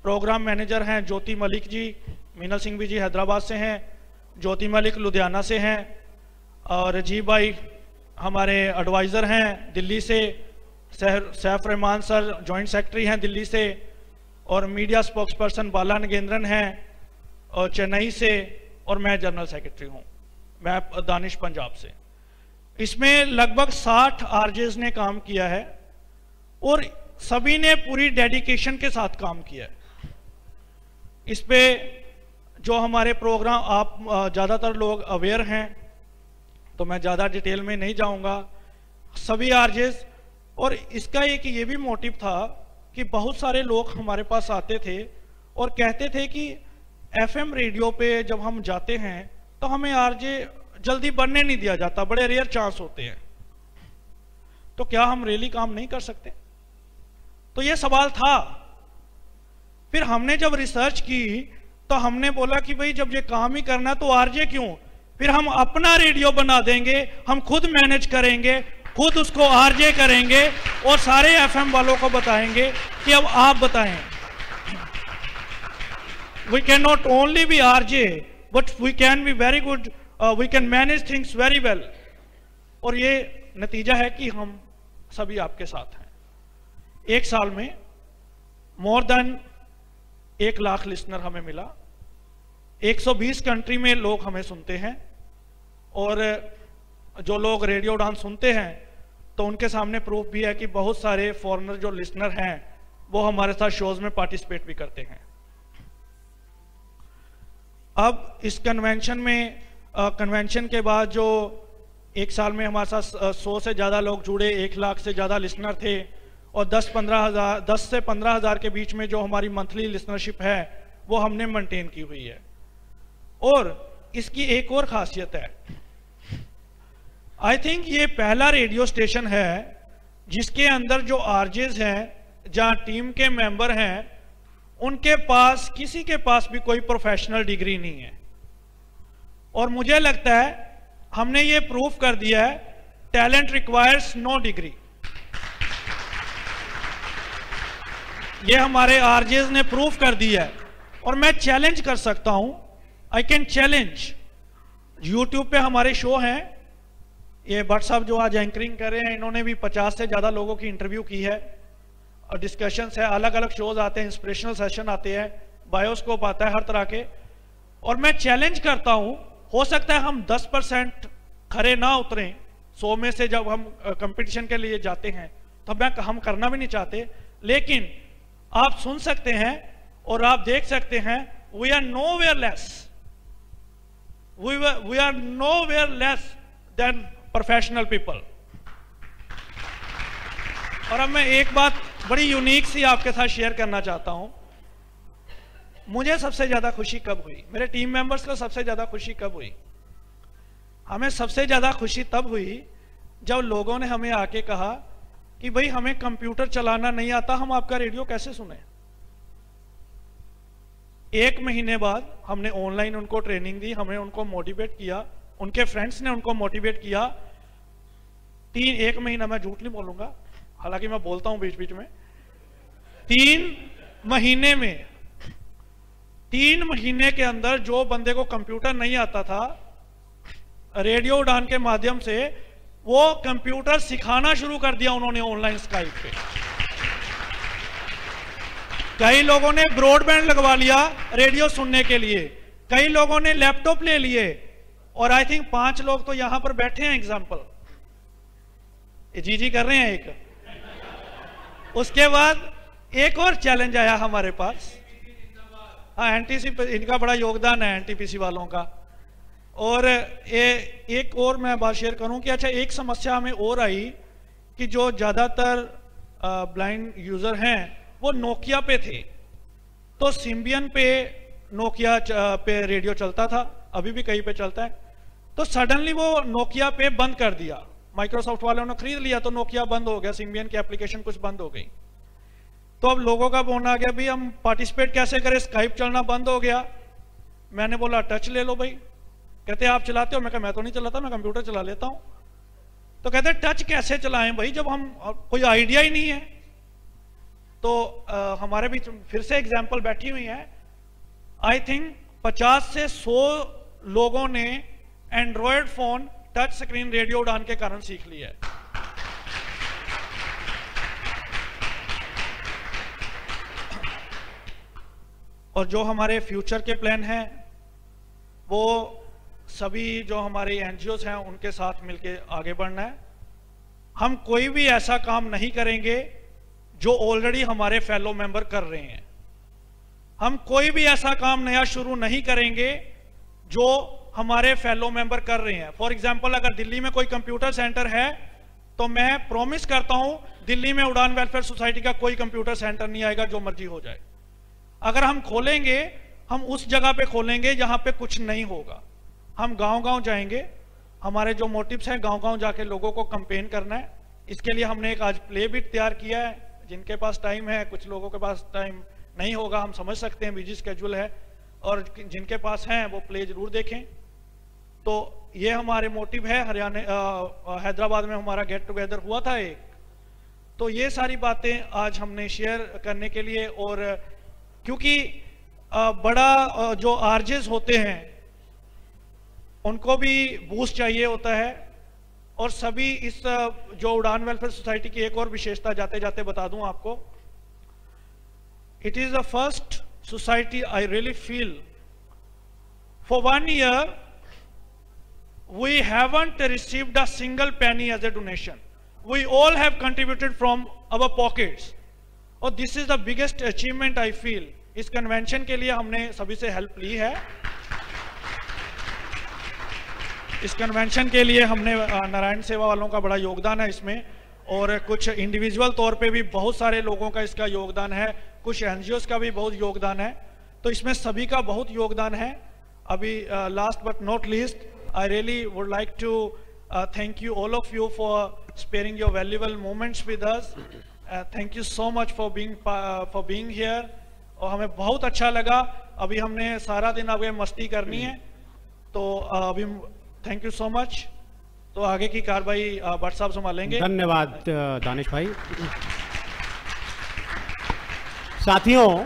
प्रोग्राम मैनेजर हैं ज्योति मलिक जी। मीनल सिंघवी जी हैदराबाद से हैं, ज्योति मलिक लुधियाना से हैं, और राजीव भाई हमारे एडवाइज़र हैं दिल्ली से, Saif Rahman sir joint secretary हैं दिल्ली से, और मीडिया स्पोक्सपर्सन बाला नगेंद्रन हैं और चेन्नई से, और मैं जनरल सेक्रेटरी हूँ, मैं दानिश पंजाब से। इसमें लगभग 60 आरजेस ने काम किया है और सभी ने पूरी डेडिकेशन के साथ काम किया है। इस पे जो हमारे प्रोग्राम आप ज़्यादातर लोग अवेयर हैं तो मैं ज़्यादा डिटेल में नहीं जाऊंगा, सभी आरजेस। और इसका एक ये भी मोटिव था कि बहुत सारे लोग हमारे पास आते थे और कहते थे कि एफएम रेडियो पे जब हम जाते हैं तो हमें आरजे जल्दी बनने नहीं दिया जाता, बड़े रेयर चांस होते हैं, तो क्या हम रियली काम नहीं कर सकते? तो ये सवाल था। फिर हमने जब रिसर्च की तो हमने बोला कि भाई जब ये काम ही करना है तो आरजे क्यों, फिर हम अपना रेडियो बना देंगे, हम खुद मैनेज करेंगे, खुद उसको आरजे करेंगे और सारे एफएम वालों को बताएंगे कि अब आप बताएं। We can not only be RJ but we can be very good, we can manage things very well. और ये नतीजा है कि हम सभी आपके साथ हैं। एक साल में मोर देन 1 लाख लिसनर हमें मिला, 120 कंट्री में लोग हमें सुनते हैं, और जो लोग रेडियो उड़ान सुनते हैं तो उनके सामने प्रूफ भी है कि बहुत सारे फॉरेनर जो लिसनर हैं वो हमारे साथ शोज में पार्टिसिपेट भी करते हैं। अब इस कन्वेंशन में कन्वेंशन के बाद जो 1 साल में हमारे साथ 100 से ज़्यादा लोग जुड़े, 1 लाख से ज़्यादा लिसनर थे, और 10 से 15 हज़ार के बीच में जो हमारी मंथली लिसनरशिप है वो हमने मेंटेन की हुई है। और इसकी एक और खासियत है, आई थिंक ये पहला रेडियो स्टेशन है जिसके अंदर जो आरजेस हैं, जहाँ टीम के मेंबर हैं, उनके पास किसी के पास भी कोई प्रोफेशनल डिग्री नहीं है। और मुझे लगता है हमने ये प्रूफ कर दिया है, टैलेंट रिक्वायर्स नो डिग्री। ये हमारे आरजेस ने प्रूफ कर दिया है। और मैं चैलेंज कर सकता हूं, आई कैन चैलेंज, यूट्यूब पे हमारे शो हैं, ये भट्ट साहब जो आज एंकरिंग कर रहे हैं, इन्होंने भी 50 से ज्यादा लोगों की इंटरव्यू की है और डिस्कशंस है, अलग अलग शोज आते हैं, इंस्पिरेशनल सेशन आते हैं, बायोस्कोप आता है, हर तरह के। और मैं चैलेंज करता हूं, हो सकता है हम 10% खरे ना उतरें 100 में से, जब हम कंपटीशन के लिए जाते हैं तो हम करना भी नहीं चाहते, लेकिन आप सुन सकते हैं और आप देख सकते हैं, we are nowhere less, we are nowhere less than professional people. और अब मैं एक बात बड़ी यूनिक सी आपके साथ शेयर करना चाहता हूं। मुझे सबसे ज्यादा खुशी कब हुई, मेरे टीम मेंबर्स को सबसे ज्यादा खुशी कब हुई? हमें सबसे ज्यादा खुशी तब हुई जब लोगों ने हमें आके कहा कि भाई हमें कंप्यूटर चलाना नहीं आता, हम आपका रेडियो कैसे सुने। 1 महीने बाद हमने ऑनलाइन उनको ट्रेनिंग दी, हमने उनको मोटिवेट किया, उनके फ्रेंड्स ने उनको मोटिवेट किया। 1 महीना, मैं झूठ नहीं बोलूंगा, हालांकि मैं बोलता हूं बीच बीच में, 3 महीने के अंदर जो बंदे को कंप्यूटर नहीं आता था, रेडियो उड़ान के माध्यम से वो कंप्यूटर सिखाना शुरू कर दिया उन्होंने ऑनलाइन स्काइप पे। कई लोगों ने ब्रॉडबैंड लगवा लिया रेडियो सुनने के लिए, कई लोगों ने लैपटॉप ले लिए, और आई थिंक 5 लोग तो यहां पर बैठे हैं एग्जाम्पल, जी कर रहे हैं एक। उसके बाद एक और चैलेंज आया हमारे पास, हाँ एनटीसी, इनका बड़ा योगदान है एनटीपीसी वालों का। और एक और मैं बात शेयर करूं कि अच्छा एक समस्या हमें और आई कि जो ज्यादातर ब्लाइंड यूजर हैं वो नोकिया पे थे, तो सिम्बियन पे नोकिया पे रेडियो चलता था, अभी भी कहीं पे चलता है, तो सडनली वो नोकिया पे बंद कर दिया, माइक्रोसॉफ्ट वालों ने खरीद लिया तो नोकिया बंद हो गया, सिम्बियन की एप्लीकेशन कुछ बंद हो गई। तो अब लोगों का बोलना आ गया भाई हम पार्टिसिपेट कैसे करें, स्काइप चलना बंद हो गया। मैंने बोला टच ले लो भाई, कहते आप चलाते हो, मैं कहा मैं तो नहीं चलाता, मैं कंप्यूटर चला लेता हूं। तो कहते टच कैसे चलाएं भाई जब हम कोई आइडिया ही नहीं है। तो हमारे बीच फिर से एग्जांपल बैठी हुई है, आई थिंक 50 से 100 लोगों ने Android phone touch screen radio उड़ान के कारण सीख लिया है। और जो हमारे फ्यूचर के प्लान हैं वो सभी जो हमारे एनजीओस हैं उनके साथ मिलकर आगे बढ़ना है। हम कोई भी ऐसा काम नहीं करेंगे जो ऑलरेडी हमारे फेलो मेंबर कर रहे हैं, हम कोई भी ऐसा काम नया शुरू नहीं करेंगे जो हमारे फेलो मेंबर कर रहे हैं। फॉर एग्जांपल अगर दिल्ली में कोई कंप्यूटर सेंटर है तो मैं प्रॉमिस करता हूं दिल्ली में उड़ान वेलफेयर सोसाइटी का कोई कंप्यूटर सेंटर नहीं आएगा, जो मर्जी हो जाए। अगर हम खोलेंगे हम उस जगह पे खोलेंगे जहां पे कुछ नहीं होगा। हम गांव-गांव जाएंगे, हमारे जो मोटिव्स हैं गांव-गांव जाके लोगों को कैंपेन करना है। इसके लिए हमने एक आज प्ले बिट तैयार किया है, जिनके पास टाइम है, कुछ लोगों के पास टाइम नहीं होगा, हम समझ सकते हैं बिजी स्केड्यूल है, और जिनके पास हैं वो प्ले जरूर देखें। तो ये हमारे मोटिव है। हरियाणा हैदराबाद में हमारा गेट टुगेदर हुआ था एक, तो ये सारी बातें आज हमने शेयर करने के लिए, और क्योंकि बड़ा जो आरजेस होते हैं उनको भी बूस्ट चाहिए होता है, और सभी इस जो उड़ान वेलफेयर सोसाइटी की एक और विशेषता जाते जाते बता दूं आपको, it is the first society I really feel for 1 year we haven't received a single penny as a donation. We all have contributed from our pockets. और this is the biggest achievement I feel. इस कन्वेंशन के लिए हमने सभी से हेल्प ली है। इस कन्वेंशन के लिए हमने नारायण सेवा वालों का बड़ा योगदान है इसमें, और कुछ इंडिविजुअल तौर पे भी बहुत सारे लोगों का इसका योगदान है, कुछ एनजीओस का भी बहुत योगदान है, तो इसमें सभी का बहुत योगदान है। अभी last but not least I really would like to thank you all of you for sparing your valuable moments with us. Thank you so much for being here, और हमें बहुत अच्छा लगा। अभी हमने सारा दिन अब मस्ती करनी है, तो अभी थैंक यू सो मच। तो आगे की कार्रवाई भट्ट साहब संभालेंगे। धन्यवाद दानिश भाई। साथियों,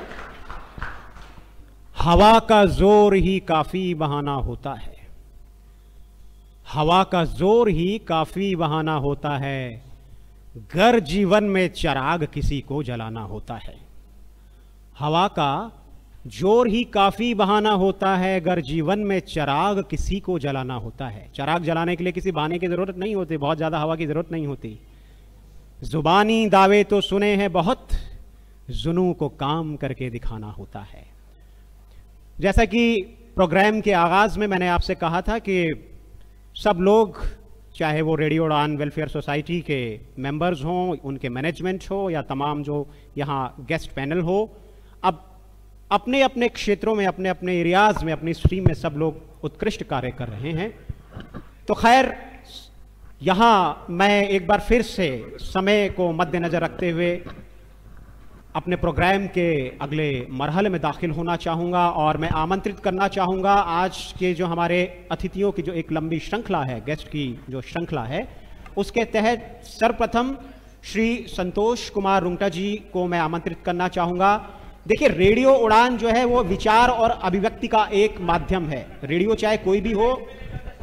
हवा का जोर ही काफी बहाना होता है, हवा का जोर ही काफी बहाना होता है, गर जीवन में चिराग किसी को जलाना होता है। हवा का जोर ही काफी बहाना होता है, गर जीवन में चिराग किसी को जलाना होता है। चिराग जलाने के लिए किसी बहाने की जरूरत नहीं होती, बहुत ज्यादा हवा की जरूरत नहीं होती। जुबानी दावे तो सुने हैं बहुत, जुनू को काम करके दिखाना होता है। जैसा कि प्रोग्राम के आगाज में मैंने आपसे कहा था कि सब लोग, चाहे वो रेडियो उड़ान वेलफेयर सोसाइटी के मेंबर्स हों, उनके मैनेजमेंट हो, या तमाम जो यहाँ गेस्ट पैनल हो, अब अपने अपने क्षेत्रों में, अपने अपने एरियाज में, अपनी स्ट्रीम में सब लोग उत्कृष्ट कार्य कर रहे हैं। तो खैर, यहाँ मैं एक बार फिर से समय को मद्देनजर रखते हुए अपने प्रोग्राम के अगले मरहले में दाखिल होना चाहूँगा, और मैं आमंत्रित करना चाहूँगा आज के जो हमारे अतिथियों की जो एक लंबी श्रृंखला है, गेस्ट की जो श्रृंखला है, उसके तहत सर्वप्रथम श्री संतोष कुमार रुंगटा जी को मैं आमंत्रित करना चाहूँगा। देखिए, रेडियो उड़ान जो है वो विचार और अभिव्यक्ति का एक माध्यम है। रेडियो चाहे कोई भी हो,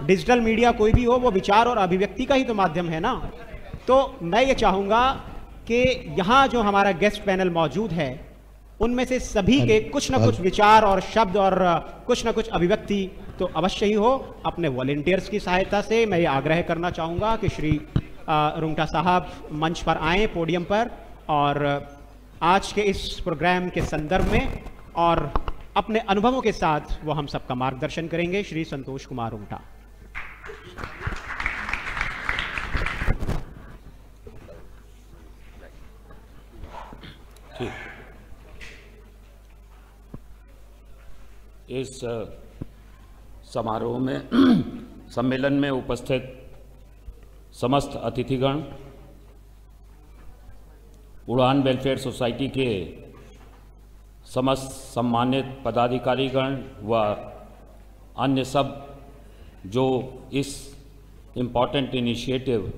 डिजिटल मीडिया कोई भी हो, वो विचार और अभिव्यक्ति का ही तो माध्यम है ना। तो मैं ये चाहूँगा कि यहाँ जो हमारा गेस्ट पैनल मौजूद है उनमें से सभी के कुछ ना कुछ विचार और शब्द और कुछ ना कुछ अभिव्यक्ति तो अवश्य ही हो। अपने वॉलेंटियर्स की सहायता से मैं ये आग्रह करना चाहूँगा कि श्री रुंगटा साहब मंच पर आएँ, पोडियम पर, और आज के इस प्रोग्राम के संदर्भ में और अपने अनुभवों के साथ वो हम सबका मार्गदर्शन करेंगे। श्री संतोष कुमार रुंगटा। इस समारोह में सम्मेलन में उपस्थित समस्त अतिथिगण, उड़ान वेलफेयर सोसाइटी के समस्त सम्मानित पदाधिकारीगण व अन्य सब जो इस इम्पॉर्टेंट इनिशिएटिव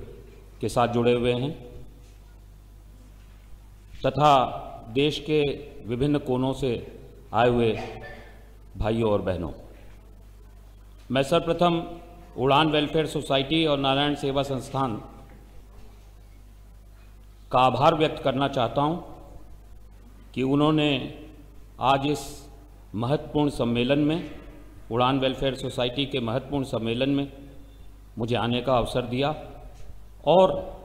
के साथ जुड़े हुए हैं, तथा देश के विभिन्न कोनों से आए हुए भाइयों और बहनों, मैं सर्वप्रथम उड़ान वेलफेयर सोसाइटी और नारायण सेवा संस्थान का आभार व्यक्त करना चाहता हूं कि उन्होंने आज इस महत्वपूर्ण सम्मेलन में, उड़ान वेलफेयर सोसाइटी के महत्वपूर्ण सम्मेलन में मुझे आने का अवसर दिया, और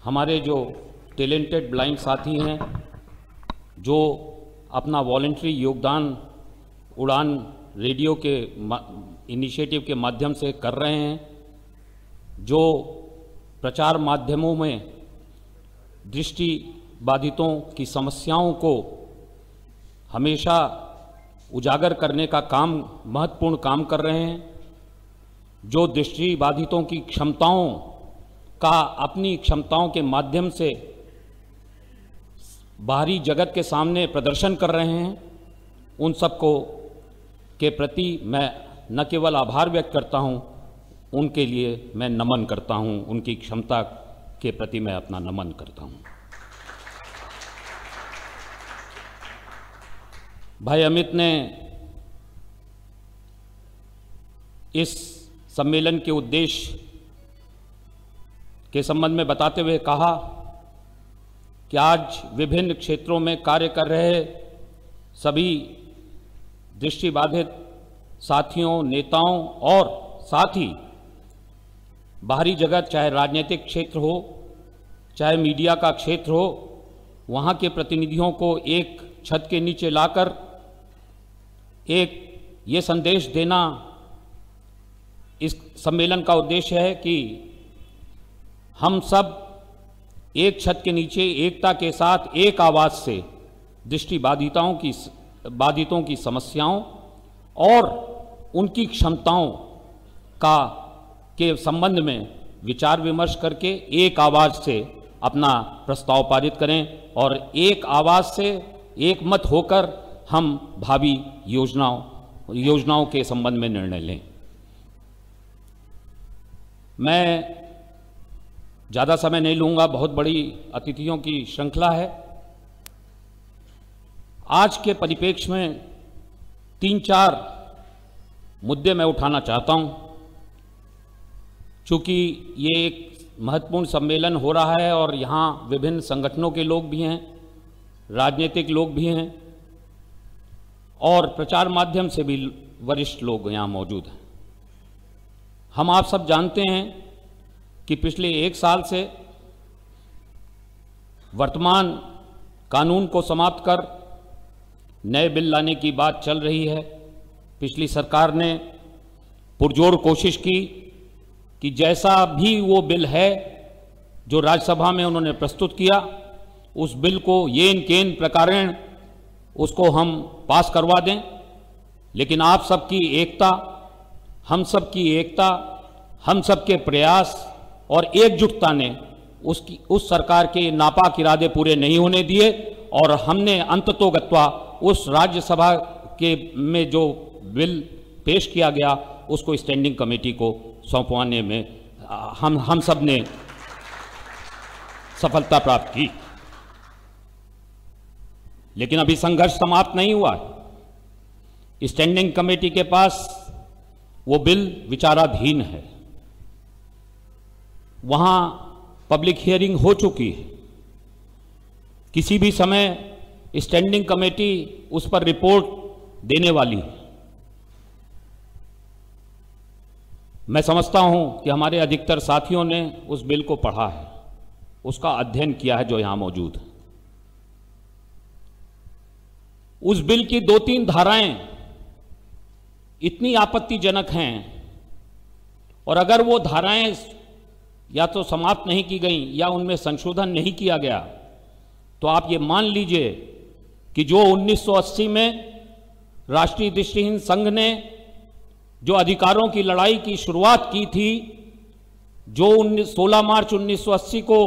हमारे जो टैलेंटेड ब्लाइंड साथी हैं जो अपना वॉलंटरी योगदान उड़ान रेडियो के इनिशिएटिव के माध्यम से कर रहे हैं, जो प्रचार माध्यमों में दृष्टि बाधितों की समस्याओं को हमेशा उजागर करने का काम, महत्वपूर्ण काम कर रहे हैं, जो दृष्टि बाधितों की क्षमताओं का अपनी क्षमताओं के माध्यम से बाहरी जगत के सामने प्रदर्शन कर रहे हैं, उन सबको के प्रति मैं न केवल आभार व्यक्त करता हूं, उनके लिए मैं नमन करता हूं, उनकी क्षमता के प्रति मैं अपना नमन करता हूं। भाई अमित ने इस सम्मेलन के उद्देश्य के संबंध में बताते हुए कहा कि आज विभिन्न क्षेत्रों में कार्य कर रहे सभी दृष्टिबाधित साथियों, नेताओं और साथ ही बाहरी जगत, चाहे राजनीतिक क्षेत्र हो, चाहे मीडिया का क्षेत्र हो, वहाँ के प्रतिनिधियों को एक छत के नीचे लाकर एक ये संदेश देना इस सम्मेलन का उद्देश्य है कि हम सब एक छत के नीचे एकता के साथ एक आवाज़ से बाधितों की समस्याओं और उनकी क्षमताओं के संबंध में विचार विमर्श करके एक आवाज़ से अपना प्रस्ताव पारित करें और एक आवाज़ से एक मत होकर हम भावी योजनाओं के संबंध में निर्णय लें। मैं ज़्यादा समय नहीं लूँगा, बहुत बड़ी अतिथियों की श्रृंखला है। आज के परिप्रेक्ष्य में 3-4 मुद्दे मैं उठाना चाहता हूं। चूँकि ये एक महत्वपूर्ण सम्मेलन हो रहा है और यहाँ विभिन्न संगठनों के लोग भी हैं, राजनीतिक लोग भी हैं और प्रचार माध्यम से भी वरिष्ठ लोग यहाँ मौजूद हैं। हम आप सब जानते हैं कि पिछले 1 साल से वर्तमान कानून को समाप्त कर नए बिल लाने की बात चल रही है। पिछली सरकार ने पुरजोर कोशिश की कि जैसा भी वो बिल है जो राज्यसभा में उन्होंने प्रस्तुत किया, उस बिल को येन केन प्रकारेण उसको हम पास करवा दें। लेकिन आप सबकी एकता, हम सबकी एकता, हम सबके प्रयास और एकजुटता ने उस सरकार के नापाक इरादे पूरे नहीं होने दिए और हमने अंततोगत्वा उस राज्यसभा के में जो बिल पेश किया गया उसको स्टैंडिंग कमेटी को सौंपवाने में हम सब ने सफलता प्राप्त की। लेकिन अभी संघर्ष समाप्त नहीं हुआ है। स्टैंडिंग कमेटी के पास वो बिल विचाराधीन है, वहां पब्लिक हियरिंग हो चुकी है। किसी भी समय स्टैंडिंग कमेटी उस पर रिपोर्ट देने वाली है। मैं समझता हूं कि हमारे अधिकतर साथियों ने उस बिल को पढ़ा है, उसका अध्ययन किया है जो यहां मौजूद है। उस बिल की 2-3 धाराएं इतनी आपत्तिजनक हैं, और अगर वो धाराएं या तो समाप्त नहीं की गई या उनमें संशोधन नहीं किया गया, तो आप ये मान लीजिए कि जो 1980 में राष्ट्रीय दृष्टिहीन संघ ने जो अधिकारों की लड़ाई की शुरुआत की थी, जो 16 मार्च 1980 को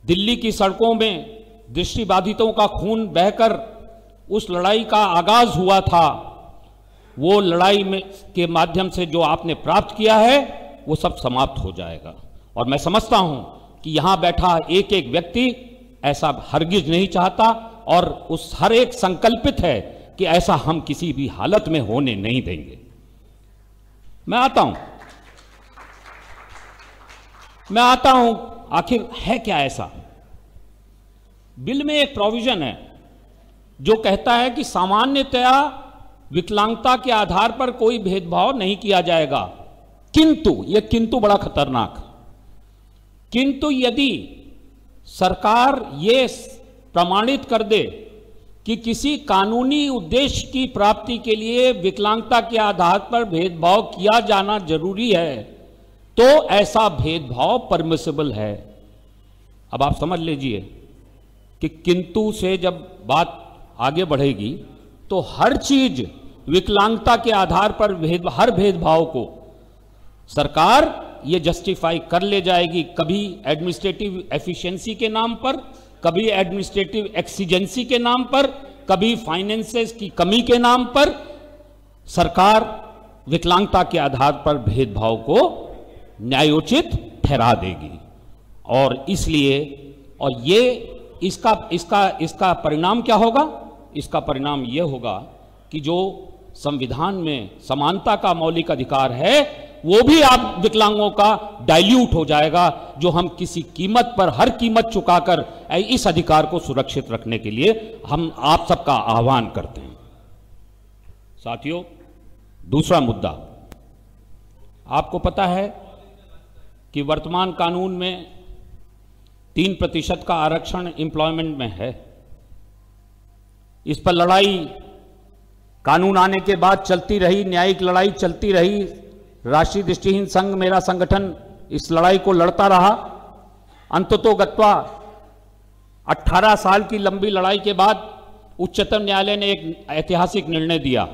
दिल्ली की सड़कों में दृष्टिबाधितों का खून बहकर उस लड़ाई का आगाज हुआ था, वो लड़ाई में के माध्यम से जो आपने प्राप्त किया है वो सब समाप्त हो जाएगा। और मैं समझता हूं कि यहां बैठा एक एक व्यक्ति ऐसा हरगिज नहीं चाहता, और उस हर एक संकल्पित है कि ऐसा हम किसी भी हालत में होने नहीं देंगे। मैं आता हूं आखिर है क्या ऐसा। बिल में एक प्रोविजन है जो कहता है कि सामान्यतया विकलांगता के आधार पर कोई भेदभाव नहीं किया जाएगा, किंतु यह किंतु बड़ा खतरनाक, किंतु यदि सरकार ये प्रमाणित कर दे कि किसी कानूनी उद्देश्य की प्राप्ति के लिए विकलांगता के आधार पर भेदभाव किया जाना जरूरी है, तो ऐसा भेदभाव परमिसिबल है। अब आप समझ लीजिए कि किंतु से जब बात आगे बढ़ेगी तो हर चीज विकलांगता के आधार पर हर भेदभाव को सरकार ये जस्टिफाई कर ले जाएगी, कभी एडमिनिस्ट्रेटिव एफिशिएंसी के नाम पर, कभी एडमिनिस्ट्रेटिव एक्सीजेंसी के नाम पर, कभी फाइनेंसेस की कमी के नाम पर। सरकार विकलांगता के आधार पर भेदभाव को न्यायोचित ठहरा देगी, और इसलिए और ये इसका परिणाम क्या होगा? इसका परिणाम यह होगा कि जो संविधान में समानता का मौलिक अधिकार है वो भी आप विकलांगों का डाइल्यूट हो जाएगा, जो हम किसी कीमत पर हर कीमत चुकाकर इस अधिकार को सुरक्षित रखने के लिए हम आप सबका आह्वान करते हैं। साथियों, दूसरा मुद्दा, आपको पता है कि वर्तमान कानून में 3% का आरक्षण एम्प्लॉयमेंट में है। इस पर लड़ाई कानून आने के बाद चलती रही, न्यायिक लड़ाई चलती रही। राष्ट्रीय दृष्टिहीन संघ, मेरा संगठन, इस लड़ाई को लड़ता रहा। अंततोगत्वा 18 साल की लंबी लड़ाई के बाद उच्चतम न्यायालय ने एक ऐतिहासिक निर्णय दिया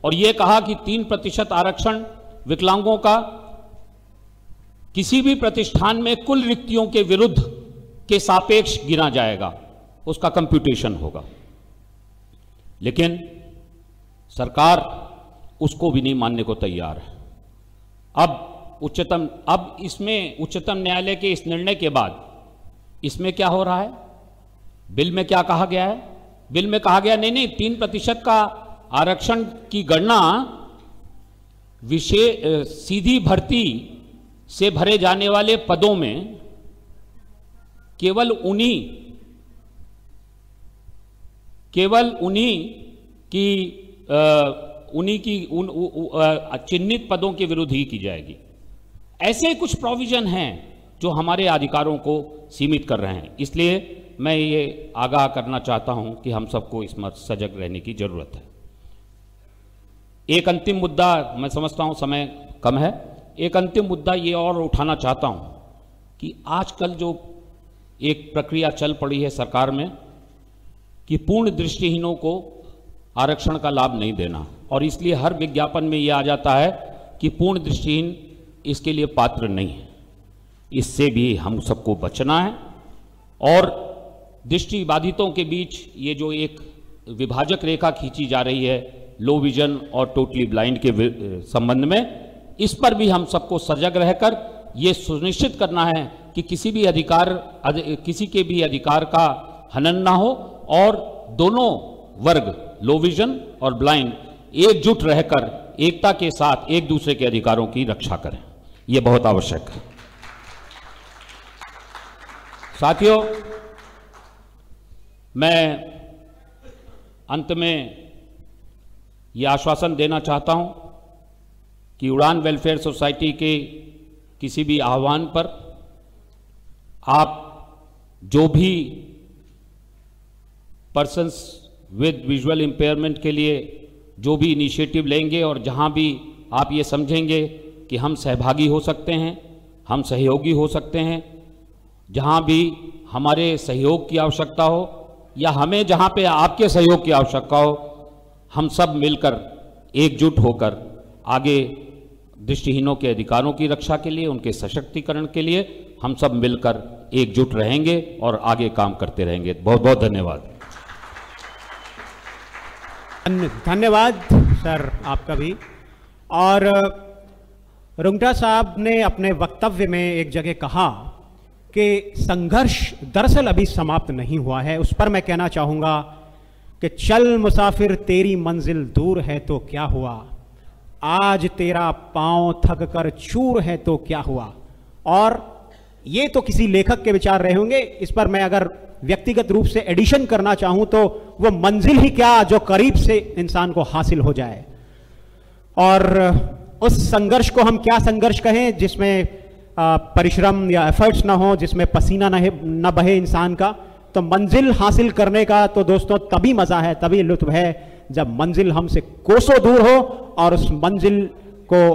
और यह कहा कि 3% आरक्षण विकलांगों का किसी भी प्रतिष्ठान में कुल रिक्तियों के विरुद्ध के सापेक्ष गिना जाएगा, उसका कंप्यूटेशन होगा। लेकिन सरकार उसको भी नहीं मानने को तैयार है। अब इसमें उच्चतम न्यायालय के इस निर्णय के बाद इसमें क्या हो रहा है? बिल में क्या कहा गया है? बिल में कहा गया नहीं 3% का आरक्षण की गणना सीधी भर्ती से भरे जाने वाले पदों में केवल उन्हीं की चिन्हित पदों के विरुद्ध ही की जाएगी। ऐसे कुछ प्रोविजन हैं जो हमारे अधिकारों को सीमित कर रहे हैं। इसलिए मैं ये आगाह करना चाहता हूं कि हम सबको इसमें सजग रहने की जरूरत है। एक अंतिम मुद्दा, मैं समझता हूं समय कम है, एक अंतिम मुद्दा ये और उठाना चाहता हूं कि आजकल जो एक प्रक्रिया चल पड़ी है सरकार में कि पूर्ण दृष्टिहीनों को आरक्षण का लाभ नहीं देना, और इसलिए हर विज्ञापन में यह आ जाता है कि पूर्ण दृष्टिहीन इसके लिए पात्र नहीं है। इससे भी हम सबको बचना है, और दृष्टिबाधितों के बीच ये जो एक विभाजक रेखा खींची जा रही है लो विजन और टोटली ब्लाइंड के संबंध में, इस पर भी हम सबको सजग रहकर ये सुनिश्चित करना है कि किसी के भी अधिकार का हनन ना हो, और दोनों वर्ग, लो विजन और ब्लाइंड, एकजुट रहकर एकता के साथ एक दूसरे के अधिकारों की रक्षा करें। यह बहुत आवश्यक है। साथियों, मैं अंत में ये आश्वासन देना चाहता हूं कि उड़ान वेलफेयर सोसाइटी के किसी भी आह्वान पर आप जो भी पर्सन्स विद विजुअल इम्पेयरमेंट के लिए जो भी इनिशिएटिव लेंगे और जहां भी आप ये समझेंगे कि हम सहभागी हो सकते हैं, हम सहयोगी हो सकते हैं, जहां भी हमारे सहयोग की आवश्यकता हो या हमें जहां पे आपके सहयोग की आवश्यकता हो, हम सब मिलकर एकजुट होकर आगे दृष्टिहीनों के अधिकारों की रक्षा के लिए, उनके सशक्तिकरण के लिए हम सब मिलकर एकजुट रहेंगे और आगे काम करते रहेंगे। बहुत बहुत धन्यवाद। धन्यवाद सर आपका भी। और रुंगटा साहब ने अपने वक्तव्य में एक जगह कहा कि संघर्ष दरअसल अभी समाप्त नहीं हुआ है। उस पर मैं कहना चाहूँगा कि चल मुसाफिर तेरी मंजिल दूर है तो क्या हुआ, आज तेरा पांव थक कर चूर है तो क्या हुआ। और ये तो किसी लेखक के विचार रहे होंगे, इस पर मैं अगर व्यक्तिगत रूप से एडिशन करना चाहूं तो वो मंजिल ही क्या जो करीब से इंसान को हासिल हो जाए। और उस संघर्ष को हम क्या संघर्ष कहें जिसमें परिश्रम या एफर्ट्स ना हो, जिसमें पसीना न बहे इंसान का। तो मंजिल हासिल करने का तो दोस्तों तभी मजा है, तभी लुत्फ है जब मंजिल हमसे कोसों दूर हो और उस मंजिल को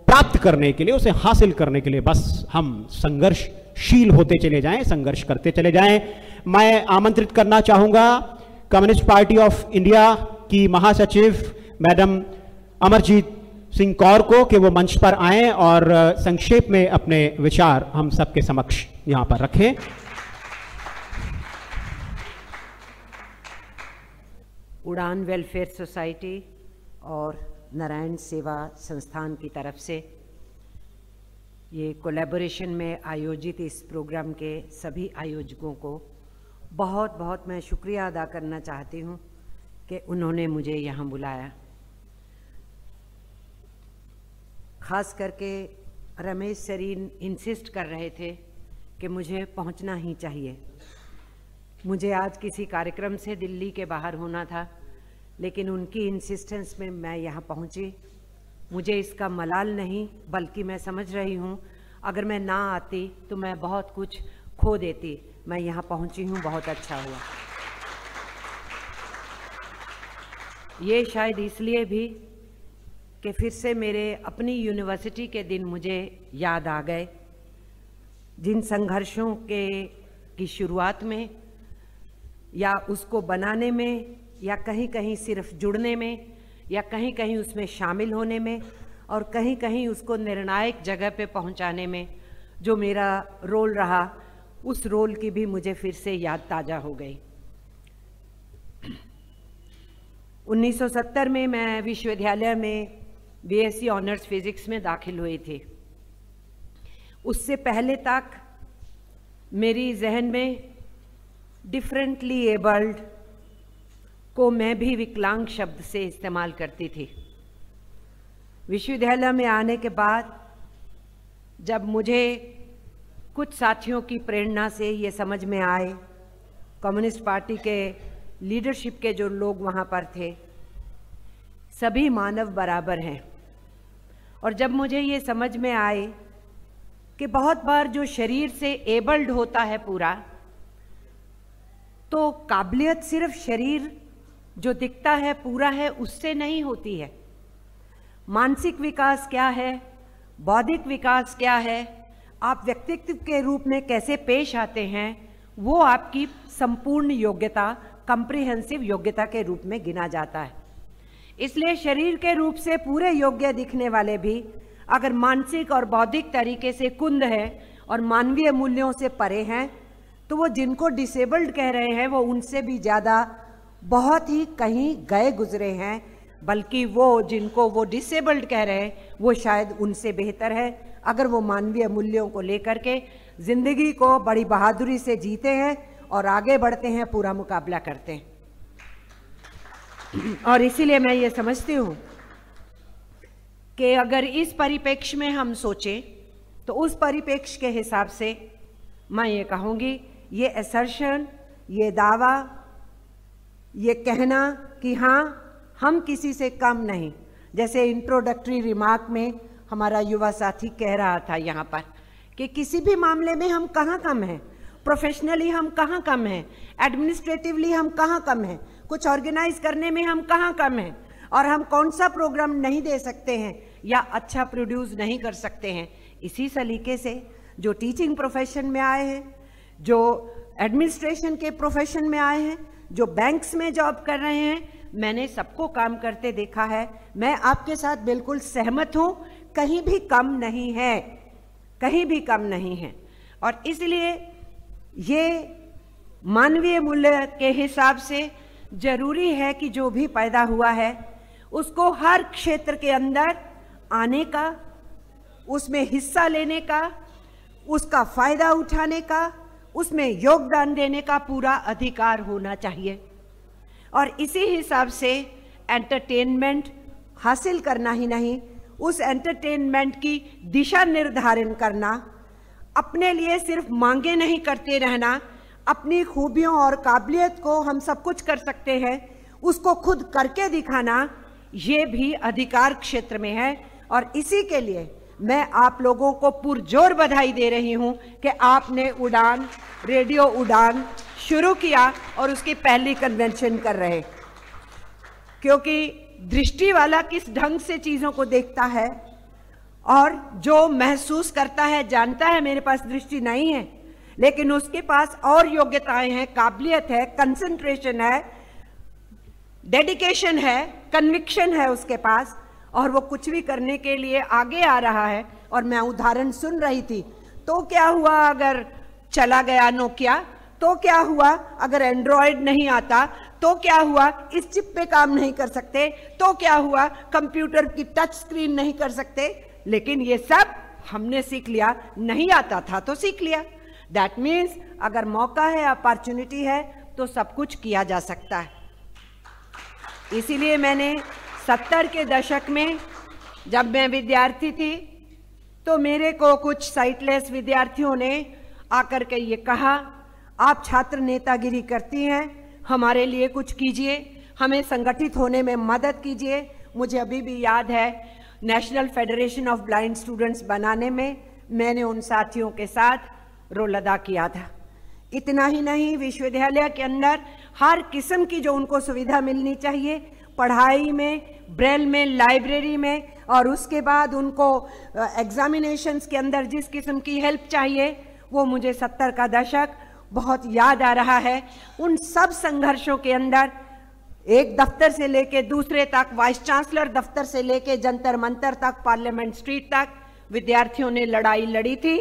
प्राप्त करने के लिए, उसे हासिल करने के लिए बस हम संघर्षशील होते चले जाएं, संघर्ष करते चले जाएं। मैं आमंत्रित करना चाहूंगा कम्युनिस्ट पार्टी ऑफ इंडिया की महासचिव मैडम अमरजीत सिंह कौर को कि वो मंच पर आएं और संक्षेप में अपने विचार हम सबके समक्ष यहां पर रखें। उड़ान वेलफेयर सोसाइटी और नारायण सेवा संस्थान की तरफ से ये कोलैबोरेशन में आयोजित इस प्रोग्राम के सभी आयोजकों को बहुत बहुत मैं शुक्रिया अदा करना चाहती हूँ कि उन्होंने मुझे यहाँ बुलाया। ख़ास करके रमेश सर इंसिस्ट कर रहे थे कि मुझे पहुँचना ही चाहिए। मुझे आज किसी कार्यक्रम से दिल्ली के बाहर होना था, लेकिन उनकी इंसिस्टेंस में मैं यहाँ पहुँची। मुझे इसका मलाल नहीं, बल्कि मैं समझ रही हूँ अगर मैं ना आती तो मैं बहुत कुछ खो देती। मैं यहाँ पहुँची हूँ, बहुत अच्छा हुआ। ये शायद इसलिए भी कि फिर से मेरे अपनी यूनिवर्सिटी के दिन मुझे याद आ गए, जिन संघर्षों की शुरुआत में या उसको बनाने में या कहीं कहीं सिर्फ जुड़ने में या कहीं कहीं उसमें शामिल होने में और कहीं कहीं उसको निर्णायक जगह पे पहुंचाने में जो मेरा रोल रहा, उस रोल की भी मुझे फिर से याद ताज़ा हो गई। 1970 में मैं विश्वविद्यालय में बीएससी ऑनर्स फिजिक्स में दाखिल हुई थी। उससे पहले तक मेरी जहन में डिफरेंटली एबल्ड को मैं भी विकलांग शब्द से इस्तेमाल करती थी। विश्वविद्यालय में आने के बाद जब मुझे कुछ साथियों की प्रेरणा से ये समझ में आए, कम्युनिस्ट पार्टी के लीडरशिप के जो लोग वहाँ पर थे, सभी मानव बराबर हैं। और जब मुझे ये समझ में आए कि बहुत बार जो शरीर से एबल्ड होता है पूरा, तो काबिलियत सिर्फ शरीर जो दिखता है पूरा है उससे नहीं होती है। मानसिक विकास क्या है, बौद्धिक विकास क्या है, आप व्यक्तित्व के रूप में कैसे पेश आते हैं, वो आपकी संपूर्ण योग्यता, कम्प्रिहेंसिव योग्यता के रूप में गिना जाता है। इसलिए शरीर के रूप से पूरे योग्य दिखने वाले भी अगर मानसिक और बौद्धिक तरीके से कुंद है और मानवीय मूल्यों से परे हैं, तो वो जिनको डिसेबल्ड कह रहे हैं वो उनसे भी ज़्यादा बहुत ही कहीं गए गुजरे हैं, बल्कि वो जिनको वो डिसेबल्ड कह रहे हैं वो शायद उनसे बेहतर है अगर वो मानवीय मूल्यों को लेकर के ज़िंदगी को बड़ी बहादुरी से जीते हैं और आगे बढ़ते हैं, पूरा मुकाबला करते हैं। और इसीलिए मैं ये समझती हूँ कि अगर इस परिप्रेक्ष्य में हम सोचें तो उस परिप्रेक्ष्य के हिसाब से मैं ये कहूँगी, ये असर्शन, ये दावा ये कहना कि हाँ हम किसी से कम नहीं, जैसे इंट्रोडक्टरी रिमार्क में हमारा युवा साथी कह रहा था यहाँ पर कि किसी भी मामले में हम कहाँ कम हैं, प्रोफेशनली हम कहाँ कम हैं, एडमिनिस्ट्रेटिवली हम कहाँ कम हैं, कुछ ऑर्गेनाइज करने में हम कहाँ कम हैं, और हम कौन सा प्रोग्राम नहीं दे सकते हैं या अच्छा प्रोड्यूस नहीं कर सकते हैं। इसी सलीके से जो टीचिंग प्रोफेशन में आए हैं, जो एडमिनिस्ट्रेशन के प्रोफेशन में आए हैं, जो बैंक्स में जॉब कर रहे हैं, मैंने सबको काम करते देखा है। मैं आपके साथ बिल्कुल सहमत हूँ, कहीं भी कम नहीं है, कहीं भी कम नहीं है। और इसलिए ये मानवीय मूल्य के हिसाब से जरूरी है कि जो भी पैदा हुआ है उसको हर क्षेत्र के अंदर आने का, उसमें हिस्सा लेने का, उसका फायदा उठाने का, उसमें योगदान देने का पूरा अधिकार होना चाहिए। और इसी हिसाब से एंटरटेनमेंट हासिल करना ही नहीं, उस एंटरटेनमेंट की दिशा निर्धारण करना, अपने लिए सिर्फ मांगे नहीं करते रहना, अपनी खूबियों और काबिलियत को हम सब कुछ कर सकते हैं उसको खुद करके दिखाना, ये भी अधिकार क्षेत्र में है। और इसी के लिए मैं आप लोगों को पुरजोर बधाई दे रही हूं कि आपने उड़ान, रेडियो उड़ान शुरू किया और उसकी पहली कन्वेंशन कर रहे, क्योंकि दृष्टि वाला किस ढंग से चीज़ों को देखता है और जो महसूस करता है, जानता है मेरे पास दृष्टि नहीं है, लेकिन उसके पास और योग्यताएं हैं, काबिलियत है, कंसंट्रेशन है, डेडिकेशन है, कन्विक्शन है उसके पास, और वो कुछ भी करने के लिए आगे आ रहा है। और मैं उदाहरण सुन रही थी, तो क्या हुआ अगर चला गया नोकिया, तो क्या हुआ अगर एंड्रॉयड नहीं आता, तो क्या हुआ इस चिप पे काम नहीं कर सकते, तो क्या हुआ कंप्यूटर की टच स्क्रीन नहीं कर सकते। लेकिन ये सब हमने सीख लिया, नहीं आता था तो सीख लिया। दैट मीन्स अगर मौका है, अपॉर्चुनिटी है, तो सब कुछ किया जा सकता है। इसीलिए मैंने 70 के दशक में जब मैं विद्यार्थी थी तो मेरे को कुछ साइटलेस विद्यार्थियों ने आकर के ये कहा, आप छात्र नेतागिरी करती हैं, हमारे लिए कुछ कीजिए, हमें संगठित होने में मदद कीजिए। मुझे अभी भी याद है national federation of blind students बनाने में मैंने उन साथियों के साथ रोल अदा किया था। इतना ही नहीं, विश्वविद्यालय के अंदर हर किस्म की जो उनको सुविधा मिलनी चाहिए, पढ़ाई में, ब्रेल में, लाइब्रेरी में, और उसके बाद उनको एग्जामिनेशंस के अंदर जिस किस्म की हेल्प चाहिए, वो मुझे 70 का दशक बहुत याद आ रहा है। उन सब संघर्षों के अंदर एक दफ्तर से लेके दूसरे तक, वाइस चांसलर दफ्तर से लेके जंतर मंतर तक, पार्लियामेंट स्ट्रीट तक विद्यार्थियों ने लड़ाई लड़ी थी,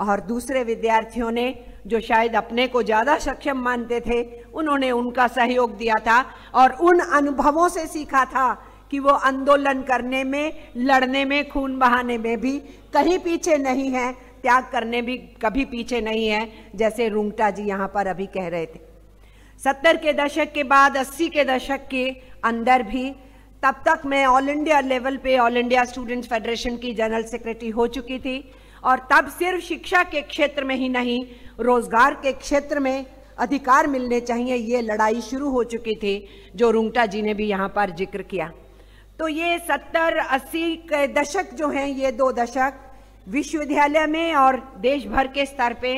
और दूसरे विद्यार्थियों ने जो शायद अपने को ज्यादा सक्षम मानते थे, उन्होंने उनका सहयोग दिया था और उन अनुभवों से सीखा था कि वो आंदोलन करने में, लड़ने में, खून बहाने में भी कहीं पीछे नहीं है, त्याग करने भी कभी पीछे नहीं है, जैसे रुंगटा जी यहाँ पर अभी कह रहे थे। 70 के दशक के बाद 80 के दशक के अंदर भी, तब तक मैं ऑल इंडिया लेवल पे ऑल इंडिया स्टूडेंट्स फेडरेशन की जनरल सेक्रेटरी हो चुकी थी, और तब सिर्फ शिक्षा के क्षेत्र में ही नहीं, रोजगार के क्षेत्र में अधिकार मिलने चाहिए, ये लड़ाई शुरू हो चुकी थी, जो रुंगटा जी ने भी यहाँ पर जिक्र किया। तो ये 70-80 के दशक जो हैं, ये 2 दशक विश्वविद्यालय में और देश भर के स्तर पे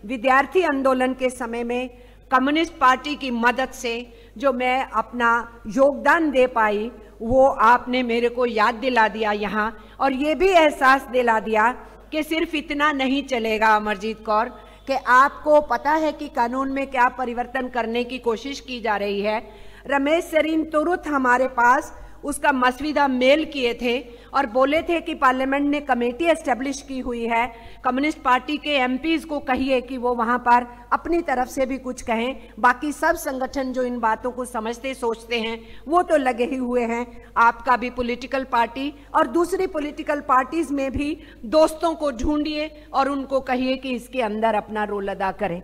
विद्यार्थी आंदोलन के समय में कम्युनिस्ट पार्टी की मदद से जो मैं अपना योगदान दे पाई, वो आपने मेरे को याद दिला दिया यहाँ, और ये भी एहसास दिला दिया कि सिर्फ इतना नहीं चलेगा अमरजीत कौर, कि आपको पता है कि कानून में क्या परिवर्तन करने की कोशिश की जा रही है। रमेश सरीन तुरंत हमारे पास उसका मसविदा मेल किए थे और बोले थे कि पार्लियामेंट ने कमेटी एस्टेब्लिश की हुई है, कम्युनिस्ट पार्टी के एमपीज को कहिए कि वो वहाँ पर अपनी तरफ से भी कुछ कहें, बाकी सब संगठन जो इन बातों को समझते सोचते हैं वो तो लगे ही हुए हैं, आपका भी पॉलिटिकल पार्टी और दूसरी पॉलिटिकल पार्टीज में भी दोस्तों को ढूंढिए और उनको कहिए कि इसके अंदर अपना रोल अदा करें।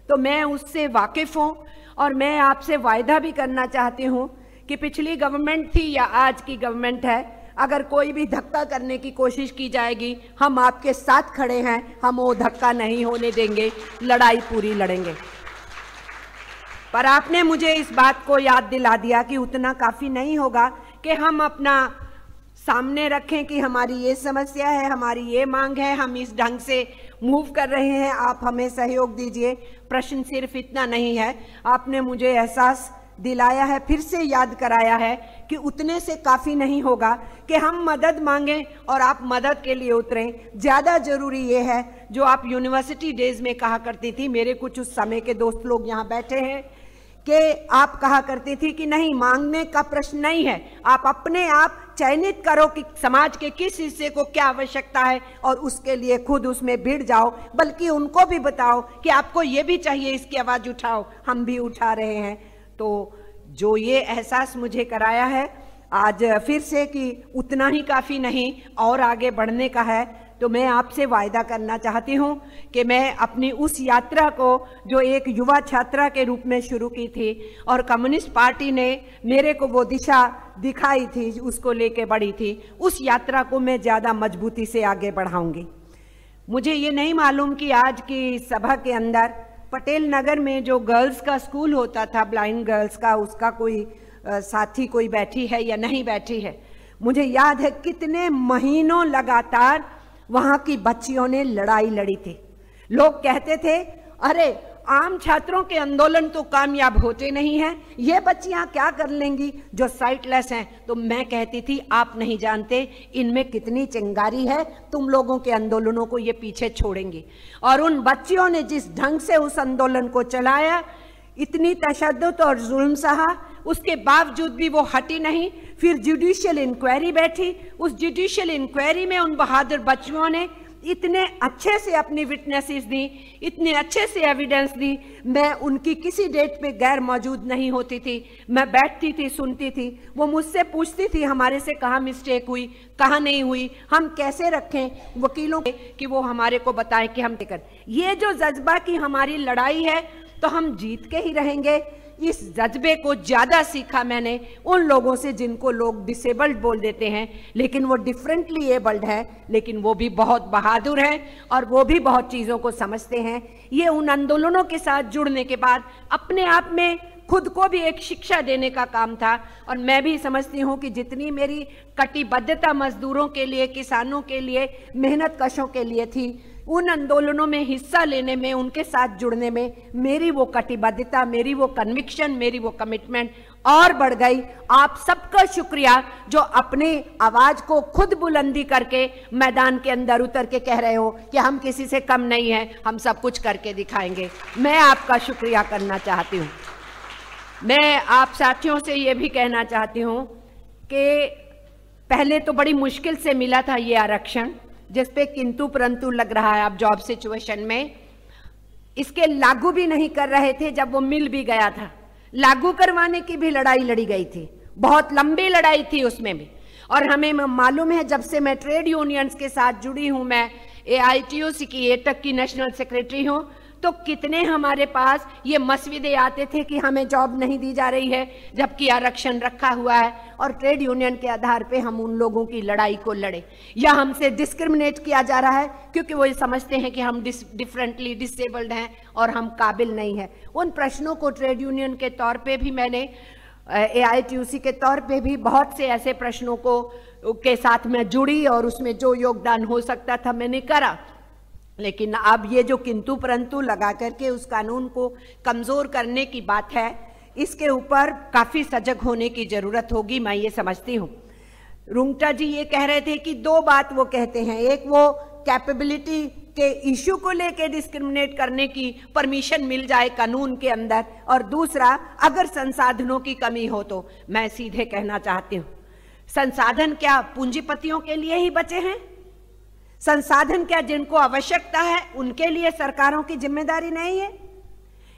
तो मैं उससे वाकिफ हूँ और मैं आपसे वायदा भी करना चाहती हूँ कि पिछली गवर्नमेंट थी या आज की गवर्नमेंट है, अगर कोई भी धक्का करने की कोशिश की जाएगी, हम आपके साथ खड़े हैं, हम वो धक्का नहीं होने देंगे, लड़ाई पूरी लड़ेंगे। पर आपने मुझे इस बात को याद दिला दिया कि उतना काफी नहीं होगा कि हम अपना सामने रखें कि हमारी ये समस्या है, हमारी ये मांग है, हम इस ढंग से मूव कर रहे हैं, आप हमें सहयोग दीजिए। प्रश्न सिर्फ इतना नहीं है, आपने मुझे एहसास दिलाया है, फिर से याद कराया है कि उतने से काफ़ी नहीं होगा कि हम मदद मांगें और आप मदद के लिए उतरें। ज़्यादा ज़रूरी ये है जो आप यूनिवर्सिटी डेज में कहा करती थी, मेरे कुछ उस समय के दोस्त लोग यहाँ बैठे हैं, कि आप कहा करती थी कि नहीं, मांगने का प्रश्न नहीं है, आप अपने आप चयनित करो कि समाज के किस हिस्से को क्या आवश्यकता है और उसके लिए खुद उसमें भिड़ जाओ, बल्कि उनको भी बताओ कि आपको ये भी चाहिए, इसकी आवाज़ उठाओ। हम भी उठा रहे हैं। तो जो ये एहसास मुझे कराया है आज फिर से कि उतना ही काफ़ी नहीं और आगे बढ़ने का है, तो मैं आपसे वायदा करना चाहती हूँ कि मैं अपनी उस यात्रा को जो एक युवा छात्रा के रूप में शुरू की थी और कम्युनिस्ट पार्टी ने मेरे को वो दिशा दिखाई थी, उसको लेके बढ़ी थी, उस यात्रा को मैं ज़्यादा मजबूती से आगे बढ़ाऊंगी। मुझे ये नहीं मालूम कि आज की सभा के अंदर पटेल नगर में जो गर्ल्स का स्कूल होता था, ब्लाइंड गर्ल्स का, उसका कोई साथी कोई बैठी है या नहीं बैठी है। मुझे याद है कितने महीनों लगातार वहां की बच्चियों ने लड़ाई लड़ी थी। लोग कहते थे अरे आम छात्रों के आंदोलन तो कामयाब होते नहीं हैं, ये बच्चियां क्या कर लेंगी जो साइटलेस हैं। तो मैं कहती थी आप नहीं जानते इनमें कितनी चिंगारी है, तुम लोगों के आंदोलनों को ये पीछे छोड़ेंगी। और उन बच्चियों ने जिस ढंग से उस आंदोलन को चलाया, इतनी तशद्दुद और जुल्म सहा, उसके बावजूद भी वो हटी नहीं। फिर जुडिशियल इंक्वायरी बैठी, उस जुडिशियल इंक्वायरी में उन बहादुर बच्चियों ने इतने अच्छे से अपनी विटनेसेस दी, इतने अच्छे से एविडेंस दी। मैं उनकी किसी डेट पे गैर मौजूद नहीं होती थी, मैं बैठती थी, सुनती थी। वो मुझसे पूछती थी हमारे से कहाँ मिस्टेक हुई, कहाँ नहीं हुई, हम कैसे रखें वकीलों कि वो हमारे को बताएं कि हम कर। ये जो जज्बा की हमारी लड़ाई है तो हम जीत के ही रहेंगे। इस जज्बे को ज़्यादा सीखा मैंने उन लोगों से जिनको लोग डिसेबल्ड बोल देते हैं, लेकिन वो डिफरेंटली एबल्ड है, लेकिन वो भी बहुत बहादुर है और वो भी बहुत चीज़ों को समझते हैं। ये उन आंदोलनों के साथ जुड़ने के बाद अपने आप में खुद को भी एक शिक्षा देने का काम था। और मैं भी समझती हूँ कि जितनी मेरी कटिबद्धता मजदूरों के लिए, किसानों के लिए, मेहनत कशों के लिए थी, उन आंदोलनों में हिस्सा लेने में, उनके साथ जुड़ने में मेरी वो कटिबद्धता, मेरी वो कन्विक्शन, मेरी वो कमिटमेंट और बढ़ गई। आप सबका शुक्रिया जो अपनी आवाज को खुद बुलंदी करके मैदान के अंदर उतर के कह रहे हो कि हम किसी से कम नहीं हैं, हम सब कुछ करके दिखाएंगे। मैं आपका शुक्रिया करना चाहती हूँ। मैं आप साथियों से ये भी कहना चाहती हूँ कि पहले तो बड़ी मुश्किल से मिला था ये आरक्षण, जिसपे किंतु परंतु लग रहा है अब जॉब सिचुएशन में। इसके लागू भी नहीं कर रहे थे, जब वो मिल भी गया था लागू करवाने की भी लड़ाई लड़ी गई थी, बहुत लंबी लड़ाई थी उसमें भी। और हमें मालूम है जब से मैं ट्रेड यूनियंस के साथ जुड़ी हूं, मैं AITUC की एटक की नेशनल सेक्रेटरी हूं, तो कितने हमारे पास ये मसविदे आते थे कि हमें जॉब नहीं दी जा रही है जबकि आरक्षण रखा हुआ है। और ट्रेड यूनियन के आधार पे हम उन लोगों की लड़ाई को लड़े, या हमसे डिस्क्रिमिनेट किया जा रहा है क्योंकि वो ये समझते हैं कि हम डिफरेंटली डिसेबल्ड हैं और हम काबिल नहीं हैं। उन प्रश्नों को ट्रेड यूनियन के तौर पे भी मैंने, AITUC के तौर पे भी बहुत से ऐसे प्रश्नों को के साथ मैं जुड़ी और उसमें जो योगदान हो सकता था मैंने करा। लेकिन अब ये जो किंतु परंतु लगा करके उस कानून को कमजोर करने की बात है, इसके ऊपर काफी सजग होने की जरूरत होगी, मैं ये समझती हूँ। रुंगटा जी ये कह रहे थे कि दो बात वो कहते हैं, एक वो कैपेबिलिटी के इश्यू को लेके डिस्क्रिमिनेट करने की परमिशन मिल जाए कानून के अंदर, और दूसरा अगर संसाधनों की कमी हो तो। मैं सीधे कहना चाहती हूँ, संसाधन क्या पूंजीपतियों के लिए ही बचे हैं? संसाधन क्या जिनको आवश्यकता है उनके लिए सरकारों की जिम्मेदारी नहीं है?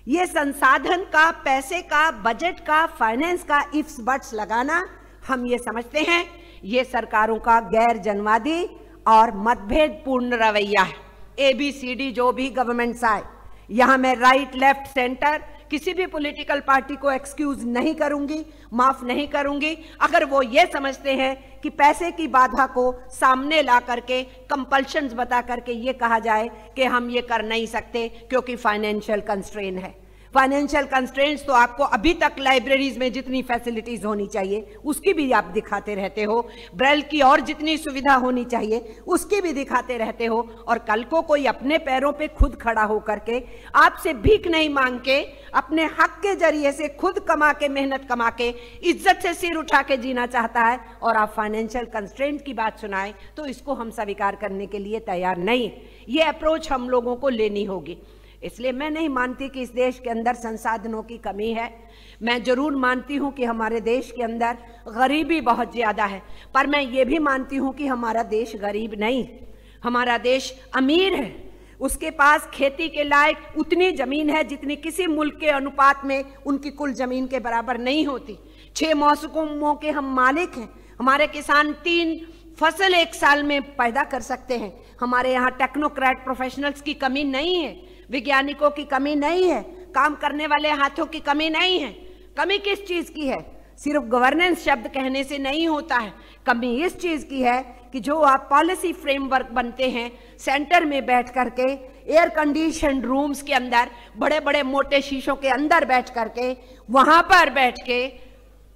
ये संसाधन का, पैसे का, बजट का, फाइनेंस का इफ्स बट्स लगाना, हम ये समझते हैं ये सरकारों का गैर जनवादी और मतभेद पूर्ण रवैया है। ABCD जो भी गवर्नमेंट्स आए, यहां मैं राइट, लेफ्ट, सेंटर किसी भी पॉलिटिकल पार्टी को एक्सक्यूज नहीं करूंगी, माफ नहीं करूंगी अगर वो ये समझते हैं कि पैसे की बाधा को सामने ला करके, कंपल्शंस बता करके ये कहा जाए कि हम ये कर नहीं सकते क्योंकि फाइनेंशियल कंस्ट्रेन है। फाइनेंशियल कंस्ट्रेंट्स तो आपको अभी तक लाइब्रेरीज में जितनी फैसिलिटीज होनी चाहिए उसकी भी आप दिखाते रहते हो, ब्रेल की और जितनी सुविधा होनी चाहिए उसकी भी दिखाते रहते हो, और कल को कोई अपने पैरों पे खुद खड़ा होकर के आपसे भीख नहीं मांग के अपने हक के जरिए से खुद कमा के, मेहनत कमा के, इज्जत से सिर उठा के जीना चाहता है, और आप फाइनेंशियल कंस्ट्रेंट की बात सुनाएं तो इसको हम स्वीकार करने के लिए तैयार नहीं है। ये अप्रोच हम लोगों को लेनी होगी। इसलिए मैं नहीं मानती कि इस देश के अंदर संसाधनों की कमी है। मैं जरूर मानती हूं कि हमारे देश के अंदर गरीबी बहुत ज्यादा है, पर मैं ये भी मानती हूं कि हमारा देश गरीब नहीं, हमारा देश अमीर है। उसके पास खेती के लायक उतनी जमीन है जितनी किसी मुल्क के अनुपात में उनकी कुल जमीन के बराबर नहीं होती। 6 मौसमों के हम मालिक हैं। हमारे किसान 3 फसल एक साल में पैदा कर सकते हैं। हमारे यहाँ टेक्नोक्रेट प्रोफेशनल्स की कमी नहीं है, वैज्ञानिकों की कमी नहीं है, काम करने वाले हाथों की कमी नहीं है। कमी किस चीज की है? सिर्फ गवर्नेंस शब्द कहने से नहीं होता है। कमी इस चीज की है कि जो आप पॉलिसी फ्रेमवर्क बनते हैं, सेंटर में बैठ करके एयर कंडीशन रूम्स के अंदर, बड़े बड़े मोटे शीशों के अंदर बैठ करके, वहां पर बैठ के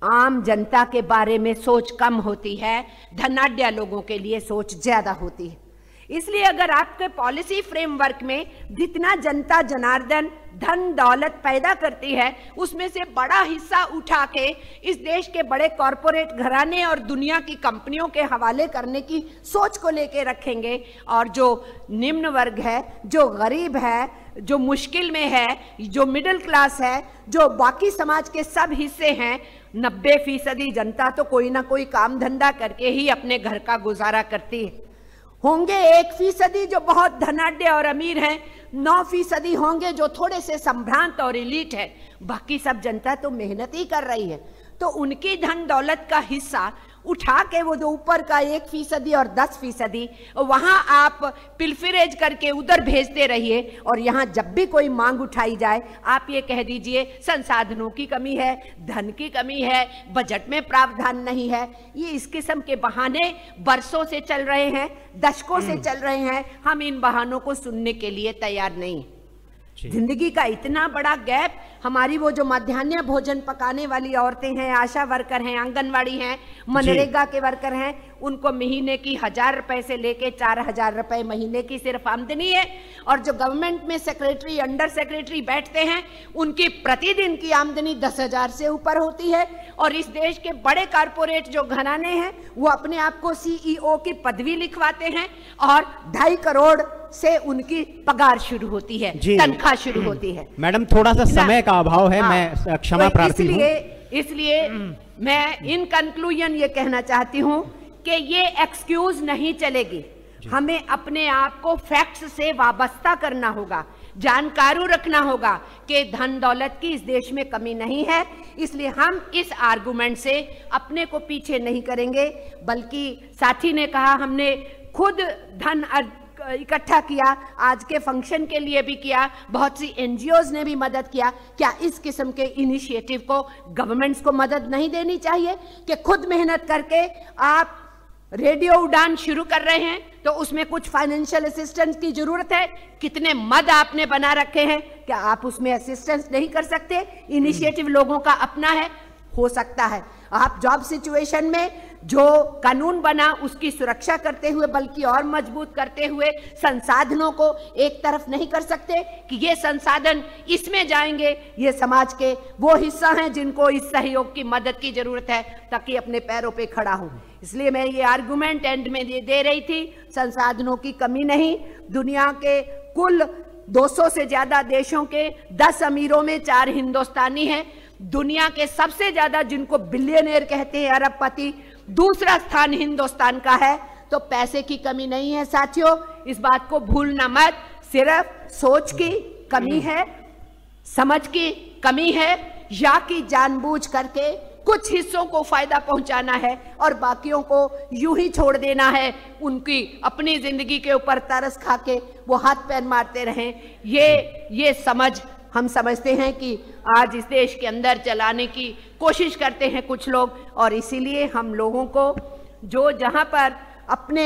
आम जनता के बारे में सोच कम होती है, धनाढ्य लोगों के लिए सोच ज्यादा होती है। इसलिए अगर आपके पॉलिसी फ्रेमवर्क में जितना जनता जनार्दन धन दौलत पैदा करती है उसमें से बड़ा हिस्सा उठा के इस देश के बड़े कॉरपोरेट घराने और दुनिया की कंपनियों के हवाले करने की सोच को लेके रखेंगे, और जो निम्न वर्ग है, जो गरीब है, जो मुश्किल में है, जो मिडिल क्लास है, जो बाकी समाज के सब हिस्से हैं, 90% जनता तो कोई ना कोई काम धंधा करके ही अपने घर का गुजारा करती है। होंगे 1% जो बहुत धनाढ्य और अमीर हैं, 9% होंगे जो थोड़े से संभ्रांत और इलीट है, बाकी सब जनता तो मेहनत ही कर रही है। तो उनकी धन दौलत का हिस्सा उठा के वो जो ऊपर का 1% और 10% वहां आप पिलफिरेज करके उधर भेजते रहिए, और यहाँ जब भी कोई मांग उठाई जाए आप ये कह दीजिए संसाधनों की कमी है, धन की कमी है, बजट में प्रावधान नहीं है। ये इस किस्म के बहाने बरसों से चल रहे हैं, दशकों से चल रहे हैं। हम इन बहानों को सुनने के लिए तैयार नहीं। जिंदगी का इतना बड़ा गैप, हमारी वो जो मध्याह्न भोजन पकाने वाली औरतें हैं, आशा वर्कर हैं, आंगनवाड़ी हैं, मनरेगा के वर्कर हैं, उनको महीने की 1000 रुपए से लेके 4000 रुपए महीने की सिर्फ आमदनी है, और जो गवर्नमेंट में सेक्रेटरी, अंडर सेक्रेटरी बैठते हैं उनकी प्रतिदिन की आमदनी 10,000 से ऊपर होती है। और इस देश के बड़े कारपोरेट जो घराने हैं वो अपने आप को CEO की पदवी लिखवाते हैं, और 2.5 करोड़ से उनकी पगार शुरू होती है, तनख्वाह शुरू होती है। मैडम थोड़ा सा समय का अभाव है, मैं क्षमा प्रार्थी हूं। इसलिए मैं इन कंक्लूजन ये कहना चाहती हूं कि ये एक्सक्यूज नहीं चलेगी। हमें अपने आप को फैक्ट्स से वाबस्ता करना होगा, जानकारू रखना होगा कि धन दौलत की इस देश में कमी नहीं है। इसलिए हम इस आर्गुमेंट से अपने को पीछे नहीं करेंगे, बल्कि साथी ने कहा हमने खुद धन इकट्ठा किया, आज के फंक्शन के लिए भी किया, बहुत सी NGOs ने भी मदद किया। क्या इस किस्म के इनिशिएटिव को गवर्नमेंट्स को मदद नहीं देनी चाहिए कि खुद मेहनत करके आप रेडियो उड़ान शुरू कर रहे हैं तो उसमें कुछ फाइनेंशियल असिस्टेंस की जरूरत है? कितने मद आपने बना रखे हैं, क्या आप उसमें असिस्टेंस नहीं कर सकते? इनिशिएटिव लोगों का अपना है, हो सकता है आप जॉब सिचुएशन में जो कानून बना उसकी सुरक्षा करते हुए, बल्कि और मजबूत करते हुए, संसाधनों को एक तरफ नहीं कर सकते कि ये संसाधन इसमें जाएंगे, ये समाज के वो हिस्सा हैं जिनको इस सहयोग की मदद की जरूरत है ताकि अपने पैरों पे खड़ा हो। इसलिए मैं ये आर्गुमेंट एंड में दे रही थी, संसाधनों की कमी नहीं। दुनिया के कुल 200 से ज्यादा देशों के 10 अमीरों में 4 हिंदुस्तानी हैं। दुनिया के सबसे ज्यादा जिनको बिलियनियर कहते हैं, अरबपति, दूसरा स्थान हिंदुस्तान का है। तो पैसे की कमी नहीं है साथियों, इस बात को भूलना मत। सिर्फ सोच की कमी है, समझ की कमी है, या कि जानबूझ करके कुछ हिस्सों को फायदा पहुंचाना है और बाकियों को यूं ही छोड़ देना है, उनकी अपनी जिंदगी के ऊपर तरस खा के वो हाथ पैर मारते रहें। ये समझ हम समझते हैं कि आज इस देश के अंदर चलाने की कोशिश करते हैं कुछ लोग, और इसीलिए हम लोगों को जो जहां पर अपने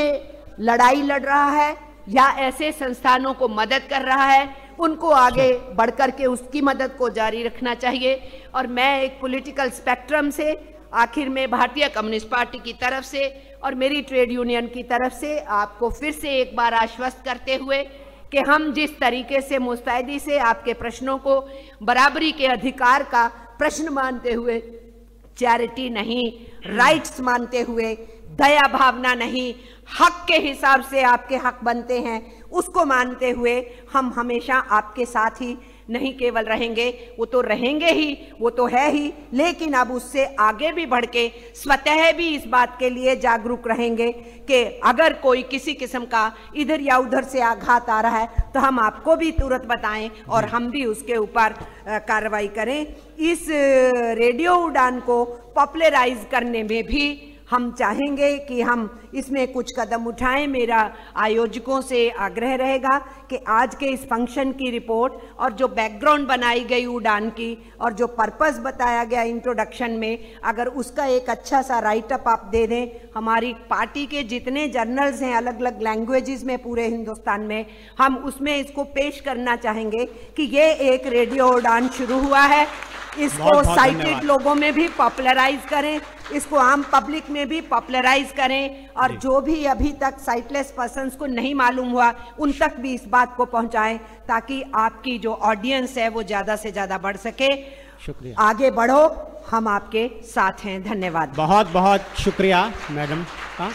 लड़ाई लड़ रहा है या ऐसे संस्थानों को मदद कर रहा है उनको आगे बढ़कर के उसकी मदद को जारी रखना चाहिए। और मैं एक पॉलिटिकल स्पेक्ट्रम से, आखिर में भारतीय कम्युनिस्ट पार्टी की तरफ से और मेरी ट्रेड यूनियन की तरफ से आपको फिर से एक बार आश्वस्त करते हुए कि हम जिस तरीके से मुस्तैदी से आपके प्रश्नों को बराबरी के अधिकार का प्रश्न मानते हुए, चैरिटी नहीं, राइट्स मानते हुए, दया भावना नहीं, हक के हिसाब से आपके हक बनते हैं, उसको मानते हुए हम हमेशा आपके साथ ही नहीं केवल रहेंगे, वो तो रहेंगे ही, वो तो है ही, लेकिन अब उससे आगे भी बढ़ के स्वतः भी इस बात के लिए जागरूक रहेंगे कि अगर कोई किसी किस्म का इधर या उधर से आघात आ रहा है तो हम आपको भी तुरंत बताएं और हम भी उसके ऊपर कार्रवाई करें। इस रेडियो उड़ान को पॉपुलराइज करने में भी हम चाहेंगे कि हम इसमें कुछ कदम उठाएं। मेरा आयोजकों से आग्रह रहेगा कि आज के इस फंक्शन की रिपोर्ट और जो बैकग्राउंड बनाई गई उड़ान की और जो पर्पस बताया गया इंट्रोडक्शन में, अगर उसका एक अच्छा सा राइटअप आप दे दें। हमारी पार्टी के जितने जर्नल्स हैं अलग अलग लैंग्वेजेस में पूरे हिंदुस्तान में, हम उसमें इसको पेश करना चाहेंगे कि ये एक रेडियो उड़ान शुरू हुआ है। इसको साइटेड लोगों में भी पॉपुलराइज करें, इसको आम पब्लिक में भी पॉपुलराइज करें और जो भी अभी तक साइटलेस पर्सन्स को नहीं मालूम हुआ उन तक भी इस बात को पहुंचाएं ताकि आपकी जो ऑडियंस है वो ज्यादा से ज्यादा बढ़ सके। शुक्रिया, आगे बढ़ो, हम आपके साथ हैं। धन्यवाद। बहुत बहुत शुक्रिया मैडम का।